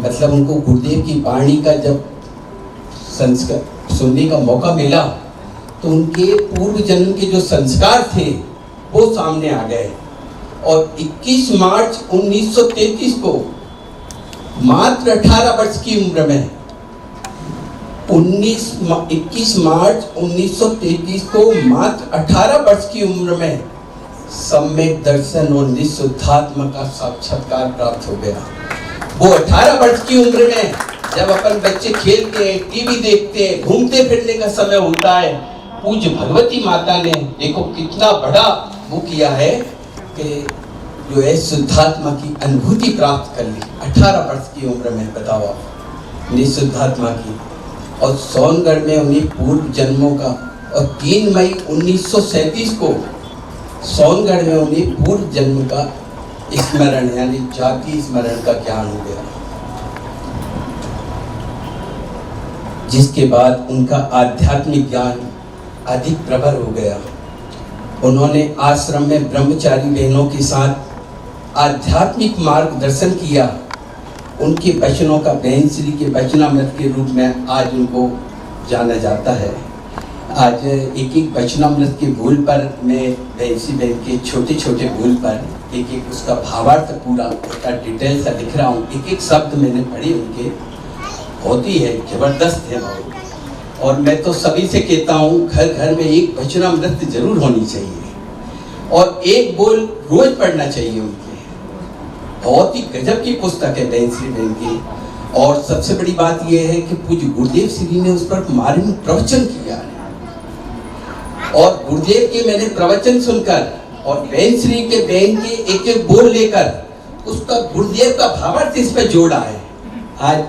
[SPEAKER 11] मतलब उनको गुरुदेव की वाणी का जब संस्कार सुनने का मौका मिला तो उनके पूर्व जन्म के जो संस्कार थे वो सामने आ गए। और 21 मार्च 1933 को मात्र 18 वर्ष की उम्र में 21 मार्च 1933 को मात्र 18 वर्ष की उम्र में सम्यक दर्शन और निशुद्धात्मा का साक्षात्कार प्राप्त हो गया। वो 18 वर्ष की उम्र में जब अपन बच्चे खेलते हैं, टीवी देखते हैं, घूमते फिरने का समय होता है, पूज्य भगवती माता ने देखो कितना बड़ा वो किया है कि जो है शुद्धात्मा की अनुभूति प्राप्त कर ली 18 वर्ष की उम्र में। बताओ आप, निशुद्धात्मा की। और सोनगढ़ में उन्हें पूर्व जन्मों का, और 3 मई 1937 को सोनगढ़ में उन्हें पूर्व जन्म का स्मरण यानी जाति स्मरण का ज्ञान हो गया, जिसके बाद उनका आध्यात्मिक ज्ञान अधिक प्रबल हो गया। उन्होंने आश्रम में ब्रह्मचारी बहनों के साथ आध्यात्मिक मार्गदर्शन किया। उनके वचनों का बहन श्री के वचनामृत के रूप में आज उनको जाना जाता है। आज एक एक वचनामृत के बोल पर मैं बहन श्री बहन के छोटे छोटे बोल पर एक एक उसका भावार्थ पूरा उसका डिटेल सा लिख रहा हूँ। एक एक शब्द मैंने पढ़े उनके, होती है जबरदस्त है। और मैं तो सभी से कहता हूँ घर घर में एक वचनामृत जरूर होनी चाहिए और एक बोल रोज पढ़ना चाहिए उनके। बहुत ही गजब की पुस्तक है बहन श्री बहन की। और सबसे बड़ी बात यह है कि पूज्य गुरुदेव श्री ने उस पर मार्मिक प्रवचन किया है। और गुरुदेव के मैंने प्रवचन सुनकर और बहन श्री के बहन के एक एक बोल लेकर उसका गुरुदेव का भावार्थ इस पर जोड़ा है। आज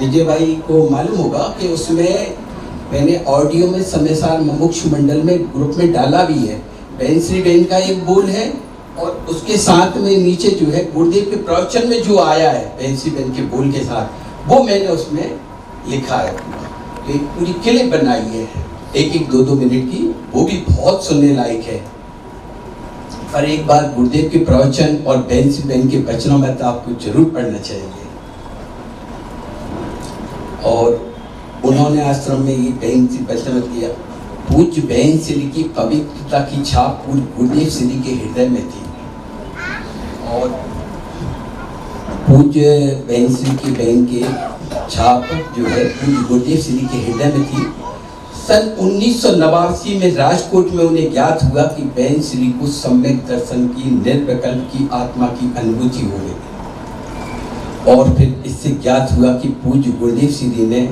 [SPEAKER 11] विजय भाई को मालूम होगा कि उसमें मैंने ऑडियो में समयसार मुमुक्ष मंडल में ग्रुप में डाला भी है। बहन श्री बहन का एक बोल है और उसके साथ में नीचे जो है गुरुदेव के प्रवचन में जो आया है बहन श्री बहन के बोल के साथ, वो मैंने उसमें लिखा है। तो एक पूरी क्लिप बनाई है, 1-1, 2-2 मिनट की, वो भी बहुत सुनने लायक है। पर एक बार गुरुदेव के प्रवचन और बहन के वचनों में तो आपको जरूर पढ़ना चाहिए। और उन्होंने आश्रम में ये बहन से वचन किया, पूज्य बहन श्री की पवित्रता की छाप पूज्य गुरुदेव श्री के हृदय में थी। और पूज्य बहन श्री की बहन के छाप जो है पूज्य गुरुदेव श्री के हृदय में थी। सन 1989 में राजकोट में उन्हें ज्ञात हुआ कि बहन श्री को सम्यक दर्शन की निर्विकल्प की आत्मा की अनुभूति हो गई। और फिर इससे ज्ञात हुआ कि पूज्य गुरुदेव श्री ने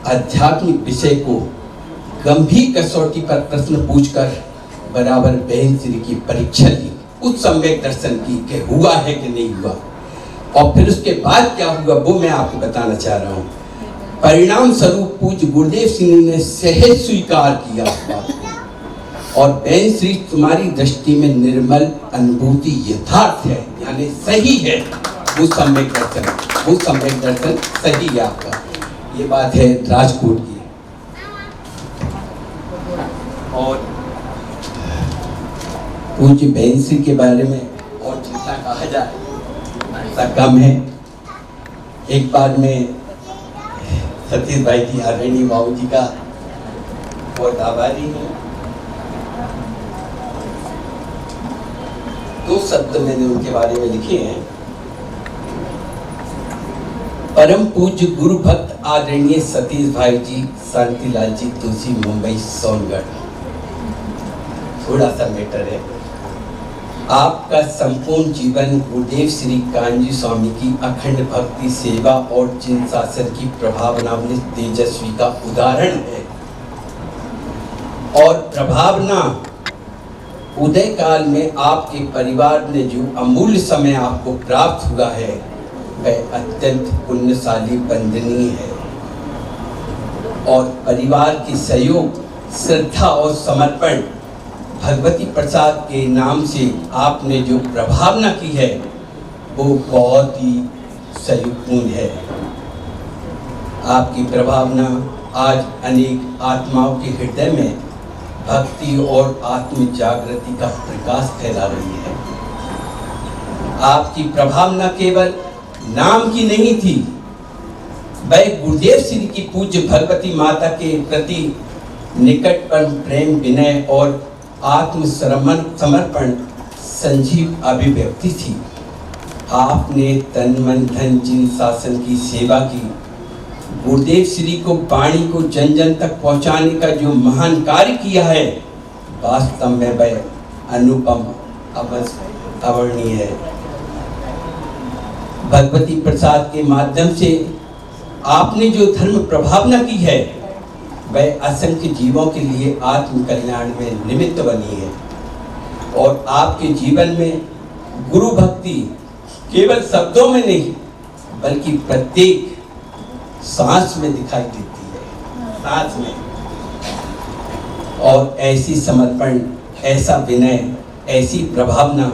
[SPEAKER 11] आध्यात्मिक विषय को गंभीर कसौटी पर प्रश्न पूछकर बराबर बहन श्री की परीक्षा ली उस सम्यक दर्शन की कि हुआ है कि नहीं हुआ। और फिर उसके बाद क्या हुआ वो मैं आपको बताना चाह रहा हूँ। परिणाम स्वरूप पूज्य गुरुदेव सिंह ने सहज स्वीकार किया उस बात को। और बहन श्री तुम्हारी दृष्टि में निर्मल अनुभूति यथार्थ है, यानी सही है, वो सम्यक दर्शन सही है आपका। ये बात है राजकोट की। और पूज्य बहन श्री के बारे में और जितना कहा जाए ऐसा कम है। एक बार में सतीश भाई की आदरणीय बाबू जी का बहुत आभारी हूँ। 2 शब्द मैंने उनके बारे में लिखे हैं। परम पूज्य गुरु भक्त आदरणीय सतीश भाई जी, शांतिलाल जी तुलसी, मुंबई सोनगढ़। थोड़ा सा मैटर है। आपका संपूर्ण जीवन गुरुदेव श्री कान्जी स्वामी की अखंड भक्ति सेवा और जिन शासन की प्रभावना तेजस्वी का उदाहरण है। और प्रभावना उदय काल में आपके परिवार ने जो अमूल्य समय आपको प्राप्त हुआ है वह अत्यंत पुण्यशाली वंदनीय है। और परिवार के सहयोग, श्रद्धा और समर्पण भगवती प्रसाद के नाम से आपने जो प्रभावना की है वो बहुत ही सहयोगपूर्ण है। आपकी प्रभावना आज अनेक आत्माओं के हृदय में भक्ति और आत्म जागृति का प्रकाश फैला रही है। आपकी प्रभावना केवल नाम की नहीं थी, वह गुरुदेव श्री की पूज्य भगवती माता के प्रति निकटतम प्रेम, विनय और आत्म समर्पण संजीव अभिव्यक्ति थी। आपने तन मन धन जिन शासन की सेवा की, गुरुदेव श्री को वाणी को जन जन तक पहुंचाने का जो महान कार्य किया है, वास्तव में वह अनुपम अवर्णीय है। भगवती प्रसाद के माध्यम से आपने जो धर्म प्रभावना की है वह असंख्य जीवों के लिए आत्म कल्याण में निमित्त बनी है। और आपके जीवन में गुरु भक्ति केवल शब्दों में नहीं बल्कि प्रत्येक सांस में दिखाई देती है, सांस में। और ऐसी समर्पण, ऐसा विनय, ऐसी प्रभावना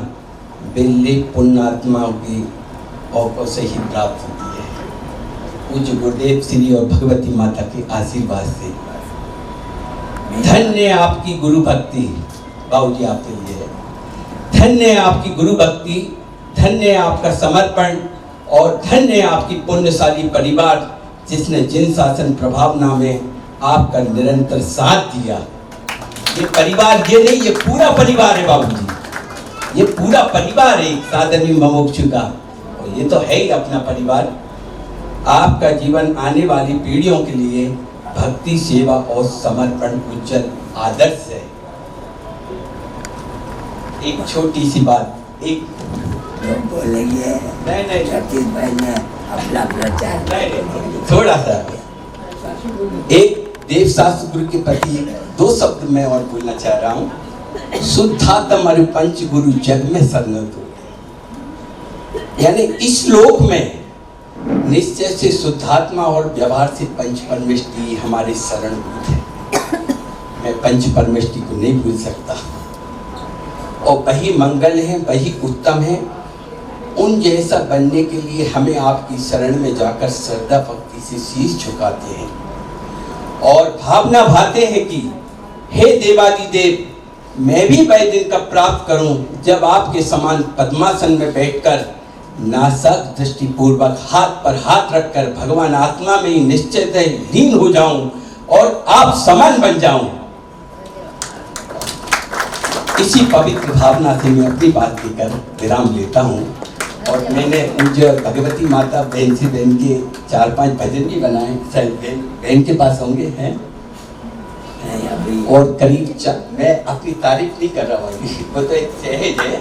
[SPEAKER 11] बिल्ले पुण्यात्माओं की औकों से ही प्राप्त होती है। पूज्य गुरुदेव श्री और भगवती माता के आशीर्वाद से धन्य आपकी गुरु भक्ति। बाबूजी आपके लिए धन्य आपकी गुरु भक्ति, धन्य आपका समर्पण और धन्य आपकी पुण्यशाली परिवार जिसने जिन शासन प्रभावना में आपका निरंतर साथ दिया। ये परिवार ये नहीं, ये पूरा परिवार है बाबूजी, ये पूरा परिवार है साधनी ममोक्षु का, और ये तो है ही अपना परिवार। आपका जीवन आने वाली पीढ़ियों के लिए भक्ति, सेवा और समर्पण उज्जवल आदर्श है। एक छोटी सी बात, एक
[SPEAKER 6] बोलेंगे
[SPEAKER 11] नहीं
[SPEAKER 6] सतीश भाई ने अपना प्रचार
[SPEAKER 11] थोड़ा सा एक देवशास्त्र गुरु के प्रति 2 शब्द मैं और बोलना चाह रहा हूँ। शुद्धात्म और पंच गुरु जग में सन्नत हो, यानी इस श्लोक में निश्चय से शुद्धात्मा और व्यवहार से पंच परमेष्टि हमारे शरणभूत है। मैं पंच परमेष्टि को नहीं भूल सकता, और वही मंगल है, वही उत्तम है। उन जैसा बनने के लिए हमें आपकी शरण में जाकर श्रद्धा भक्ति से शीश झुकाते हैं और भावना भाते हैं कि हे देवादिदेव, मैं भी वह दिन कब प्राप्त करूं जब आपके समान पद्मासन में बैठकर नासक दृष्टिपूर्वक हाथ पर हाथ रखकर भगवान आत्मा में ही निश्चित लीन हो जाऊं और आप समान बन जाऊं। इसी पवित्र भावना से मैं अपनी बात लेकर विराम लेता हूं। और मैंने पूज्य भगवती माता बेंसी बहन के 4-5 भजन भी बनाए, शायद बहन के पास होंगे हैं। और करीब मैं अपनी तारीफ नहीं कर रहा हूँ, वो तो एक सहज है।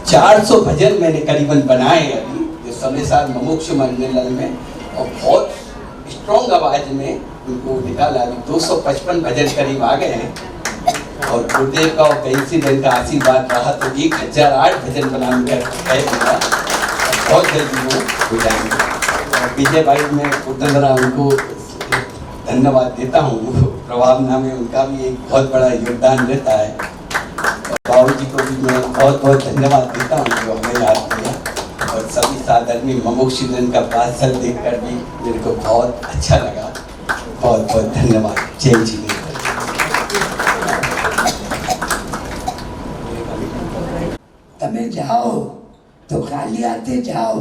[SPEAKER 11] 400 भजन मैंने करीबन बनाए अभी जो समय साल मुमुक्षु मंडल में, और बहुत स्ट्रॉन्ग आवाज में उनको निकाला। अभी 255 भजन करीब आ गए हैं। और गुरुदेव का और बेंसी बहन का आशीर्वाद रहा तो 1008 भजन बनाने का तय होगा, बहुत जल्दी हो जाएंगे। और विजय भाई मैं उतना उनको धन्यवाद देता हूँ। प्रभावना में उनका भी एक बहुत बड़ा योगदान रहता है। बाबू जी को भी मैं बहुत बहुत धन्यवाद देता हूँ जो हमें याद किया। और सभी साधर्मी मुमुक्षुजन का पार्सल देखकर भी मेरे को बहुत अच्छा लगा। बहुत बहुत धन्यवाद। जय जी।
[SPEAKER 6] તમે જાઓ તો ખાલી હાથે જાઓ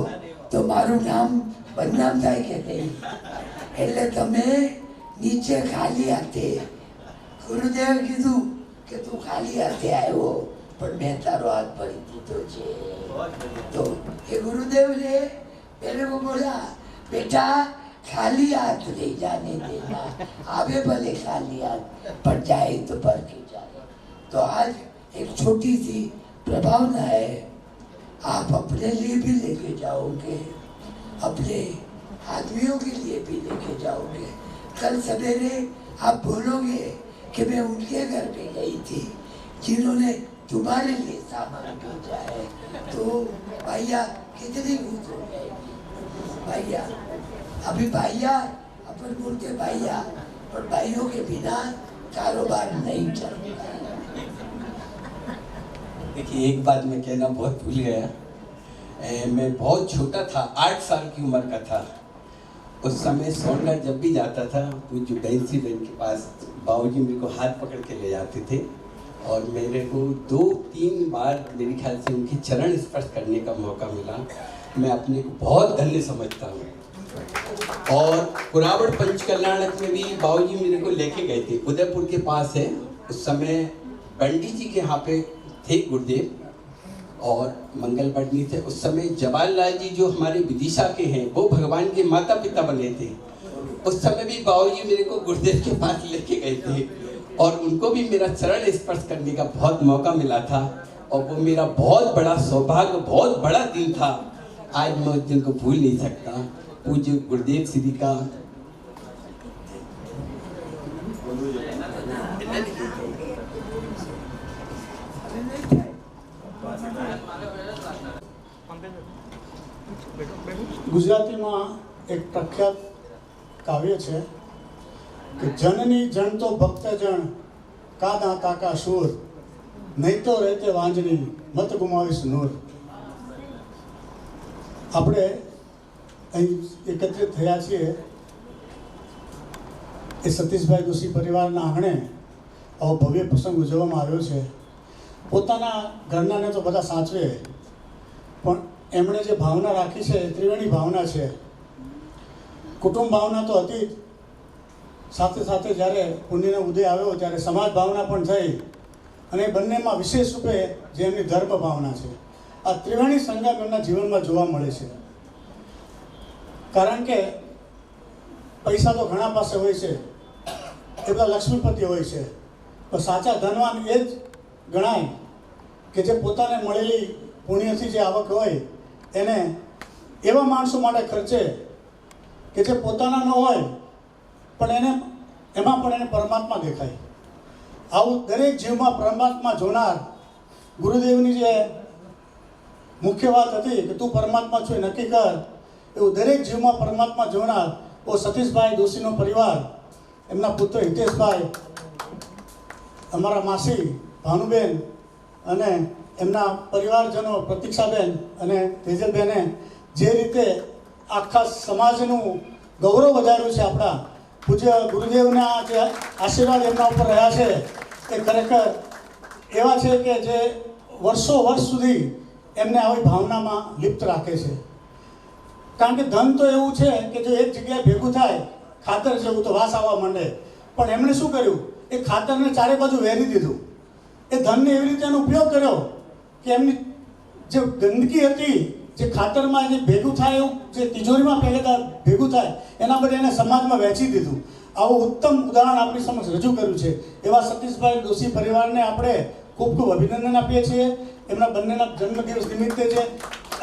[SPEAKER 6] તો મારું નામ બદનામ થાય કે નહીં, એટલે તમે નીચે ખાલી હાથે, ગુરુદેવે કીધું કે તું ખાલી હાથે આવ્યો પણ મેં તારો હાથ ભરી દીધો છે। તો એ ગુરુદેવને मेरे को बोला बेटा खाली हाथ ले जाने देना, आवे भले खाली हाथ पर जाए तो भर के जाए। तो आज एक छोटी सी प्रभावना है, आप अपने लिए भी लेके जाओगे, अपने आदमियों के लिए भी लेके जाओगे। कल सवेरे आप बोलोगे कि मैं उनके घर पे गई थी जिन्होंने तुम्हारे लिए सामान भेजा है, तो भैया कितनी खुश हो जाएगी। भैया अभी भैया अपन बोलते भैया, पर भाइयों के बिना कारोबार नहीं चलता।
[SPEAKER 11] देखिए एक बात मैं कहना बहुत भूल गया। मैं बहुत छोटा था, 8 साल की उम्र का था। उस समय सोनगढ़ जब भी जाता था पूज्य बेंसी बहन के पास, बाबूजी मेरे को हाथ पकड़ के ले जाते थे और मेरे को 2-3 बार मेरे ख्याल से उनके चरण स्पर्श करने का मौका मिला। मैं अपने को बहुत धन्य समझता हूँ। और कुरावड़ पंचकल्याणक में भी बाबूजी मेरे को लेके गए थे, उदयपुर के पास है। उस समय पंडित जी के यहाँ पे थे गुरुदेव और मंगल पटनी थे। उस समय जवाहरलाल जी जो हमारे विदिशा के हैं वो भगवान के माता पिता बने थे। उस समय भी बाबूजी मेरे को गुरुदेव के पास लेके गए थे और उनको भी मेरा चरण स्पर्श करने का बहुत मौका मिला था। और वो मेरा बहुत बड़ा सौभाग्य, बहुत बड़ा दिन था। आज मैं उस दिन को भूल नहीं सकता। पूज्य गुरुदेव श्री का
[SPEAKER 5] ગુજરાતીમાં એક પ્રખ્યાત કાવ્ય છે કે જનની જન તો ભક્તજન કા દાતા કા શૂર, નહીં તો રહેતે વાંજની મત ગુમાવીશ નૂર। આપણે અહીં એકત્રિત થયા છીએ એ સતીશભાઈ દોશી પરિવારના આંગણે આવો ભવ્ય પ્રસંગ ઉજવવામાં આવ્યો છે। પોતાના ઘરનાને તો બધા સાચવે, પણ એમણે જે ભાવના રાખી છે ત્રિવેણી ભાવના છે। કુટુંબ ભાવના તો હતી જ, સાથે સાથે જ્યારે પુણ્યનો ઉદય આવ્યો ત્યારે સમાજ ભાવના પણ થઈ અને બંનેમાં વિશેષ રૂપે જે એમની ધર્મ ભાવના છે, આ ત્રિવેણી સંગમ એમના જીવનમાં જોવા મળે છે। કારણ કે પૈસા તો ઘણા પાસે હોય છે, એ બધા લક્ષ્મીપતિ હોય છે, પણ સાચા ધનવાન એ જ ગણાય કે જે પોતાને મળેલી પુણ્યથી જે આવક હોય એને એવા માણસો માટે ખર્ચે કે જે પોતાના ન હોય પણ એને એમાં પણ એને પરમાત્મા દેખાય। આવું દરેક જીવમાં પરમાત્મા જોનાર ગુરુદેવની જે મુખ્ય વાત હતી કે તું પરમાત્મા છો એ નક્કી કર, એવું દરેક જીવમાં પરમાત્મા જોનાર ઓ સતીશભાઈ દોશીનો પરિવાર, એમના પુત્ર હિતેશભાઈ, અમારા માસી ભાનુબેન અને એમના પરિવારજનો પ્રતીક્ષાબેન અને તેજલબેને જે રીતે આખા સમાજનું ગૌરવ વધાર્યું છે, આપણા પૂજ્ય ગુરુદેવના જે આશીર્વાદ એમના ઉપર રહ્યા છે એ ખરેખર એવા છે કે જે વર્ષો વર્ષ સુધી એમને આવી ભાવનામાં લિપ્ત રાખે છે. કારણ કે ધન તો એવું છે કે જો એક જગ્યાએ ભેગું થાય ખાતર જેવું તો વાસ આવવા માંડે, પણ એમણે શું કર્યું, એ ખાતરને ચારે બાજુ વેરી દીધું. એ ધનને એવી રીતે એનો ઉપયોગ કર્યો કે એમની જે ગંદકી હતી, જે ખાતરમાં જે ભેગું થાય એવું જે તિજોરીમાં પહેલેથી ભેગું થાય એના બદલે એને સમાજમાં વહેંચી દીધું. આવું ઉત્તમ ઉદાહરણ આપણી સમક્ષ રજૂ કર્યું છે. એવા સતીશભાઈ દોશી પરિવારને આપણે ખૂબ ખૂબ અભિનંદન આપીએ છીએ. એમના બંનેના જન્મદિવસ નિમિત્તે જે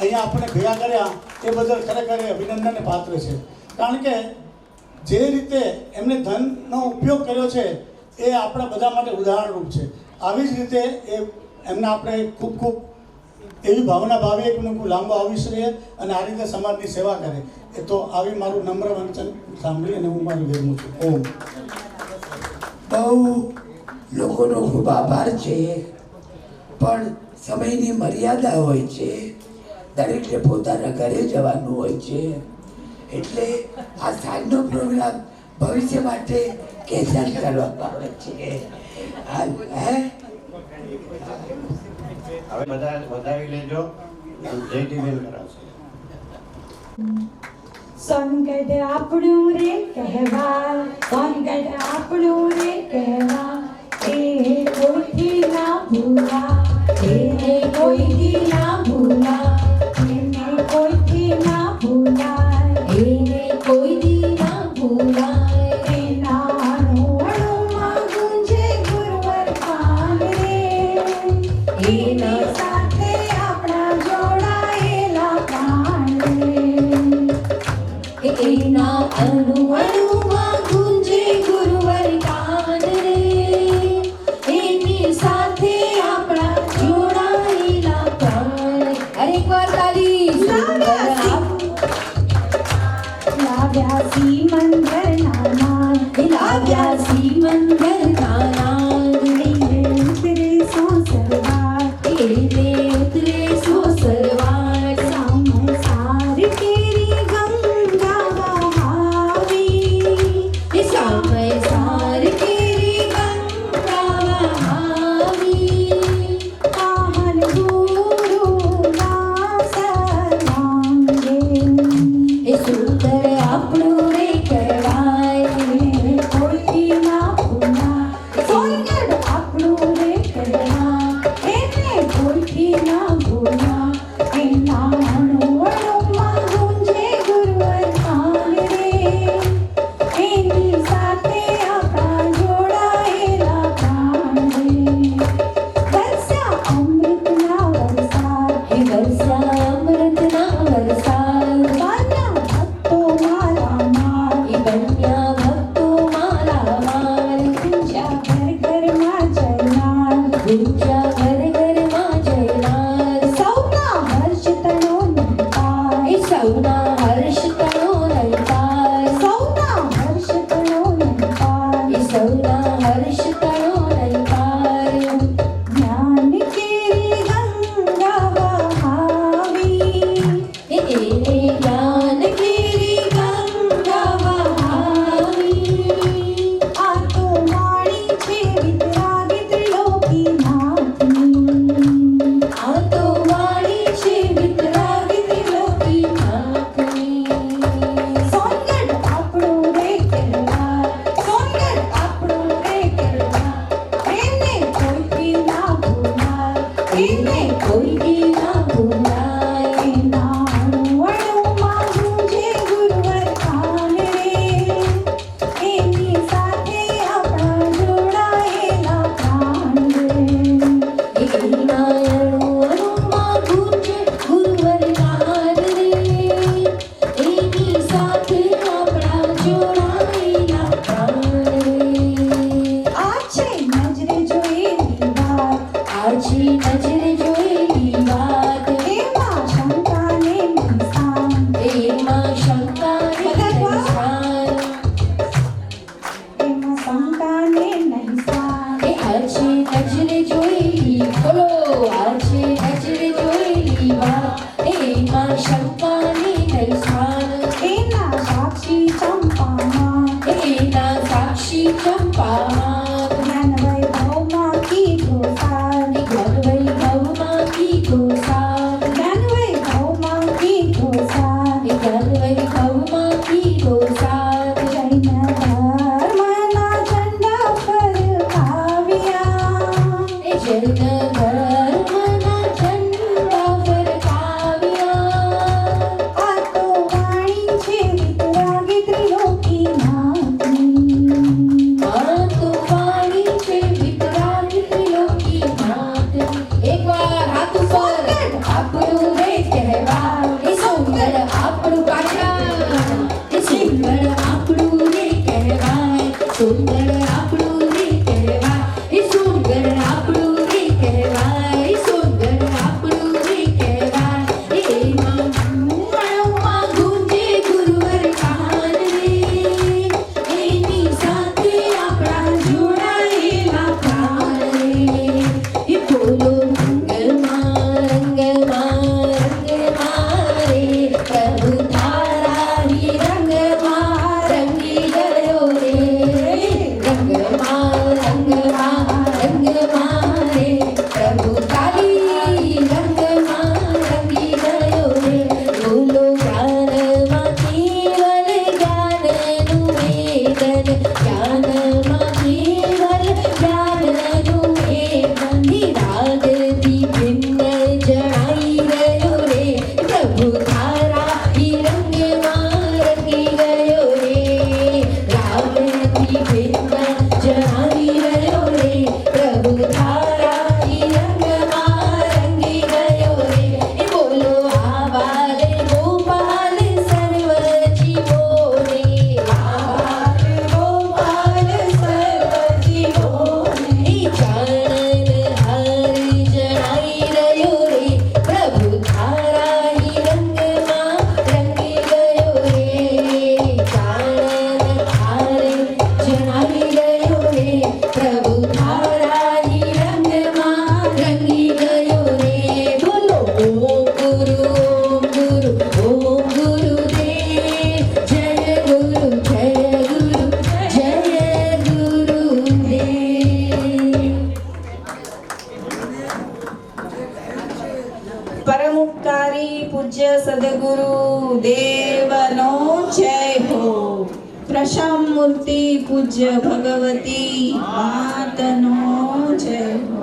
[SPEAKER 5] અહીંયા આપણે ભેગા કર્યા એ બદલ ખરેખર અભિનંદનને પાત્ર છે. કારણ કે જે રીતે એમને ધનનો ઉપયોગ કર્યો છે એ આપણા બધા માટે ઉદાહરણરૂપ છે. આવી જ રીતે એમને આપણે ખૂબ ખૂબ એવી ભાવના ભાવીએ કે ખૂબ લાંબો આયુષ્ય રહે અને આ રીતે સમાજની સેવા કરે. એ તો આવી મારું નમ્ર વંચન સાંભળી અને હું મારું વિરમું છું. ઓમ.
[SPEAKER 6] બહુ લોકોનો ખૂબ આભાર છે, પણ સમયની મર્યાદા હોય છે, દરેકને પોતાના ઘરે જવાનું હોય છે, એટલે આ સાંજનો પ્રોગ્રામ ભવિષ્ય માટે કેન્સલ કરવામાં આવે છે.
[SPEAKER 10] હવે બધા વધાવી લેજો. જયદીબેન કરાવશે.
[SPEAKER 8] સોનગઢ આપણું રે કહેવા, સોનગઢ આપણું રે કહેવા, એ કોઈથી ના ભૂલા, એને કોઈથી ના ભૂલા, એને કોઈથી ના ભૂલાય, એને કોઈથી ના ભૂલાય. એના અણુમાં ગુંજે ગુરુવર કાન રે, એના સાથે આપણા જોડાયેલા પ્રાણ રે. એના અણુમાં ગુંજે ગુરુવર કાન રે, એની સાથે આપણા જોડાયેલા પ્રાણ. અરે એક વાર તાલી લાવ્યા મંદર નાના, લાવ્યા મંદર નાના, એને ઉતરે સો સરવાર, એને ઉતરે સો સરવાર. સામે સાર કેરી ગંગા વહાવી, સામે સાર કેરી ગંગા વહાવી. આહન ગુરુના સર્વાંગે, એ સુંદર આપણું રે કહેવાય, કોઈથી ના ભૂલા. સોનગઢ આપણું રે કહેવાય, એને કોઈથી ના ભૂલા. એના અણુમાં ગુંજે ગુરુવર કાન રે, એની સાથે આપણા જોડાયેલા પ્રાણ રે. વરસ્યા અમૃતના વરસાદ, હે વરસ્યા અમૃતના વરસાદ. બન્યા ભક્તો માલામાલ, એ બન્યા ભક્તો માલામાલ. ગુંજ્યા ઘર ઘરમાં જયનાલ, ગુંજ્યા ઘર ઘરમાં જયનાલ. સૌના હર્ષ તણો નંતાય, એ સૌના હર્ષ તણો નંતાય. સૌના હર્ષ તણો નંતાય, એ સૌના હર્ષ તણો નંતાય. જ્ઞાન કેરી ગંગા વહાવી, એને જ્ઞાન કેરી ગંગા વહાવી. આ તો વાણી છે વિતરાગી ત્રિલોકીનાથની, આ તો વાણી છે વિતરાગી ત્રિલોકીનાથની. સોનગઢ આપણું રે કહેવાય, સોનગઢ આપણું રે કહેવાય, એને કોઈથી ના ભૂલાય, એને કોઈથી ના ભૂલાય. એના અણુમાં ગુંજે ગુરુવર કાન રે, એની સાથે આપણા જોડાયેલા પ્રાણ રે. એના અણુમાં ગુંજે ગુરુવર કાન રે, એની સાથે આપણા જોડાયેલા પ્રાણ રે. આ છે નજરે જોયેલી વાત, આ છે નજરે જોયેલી વાત. એમાં શંકા ને નિશાન, એમાં શંકા ને નિશાન, એમાં શંકા ને નિશાન. એ આ છે નજરે જોયેલી, બોલો આ છે નજરે જોયેલી વાત. એમાં શંકા ને નિશાન. એના સાક્ષી ચંપામાં, એના સાક્ષી ચંપામાં. જ્ઞાન વૈભવમાં पूज्य सद्गुरु देवनो जय हो। प्रशाम मूर्ति पूज्य भगवती मातनो जय हो।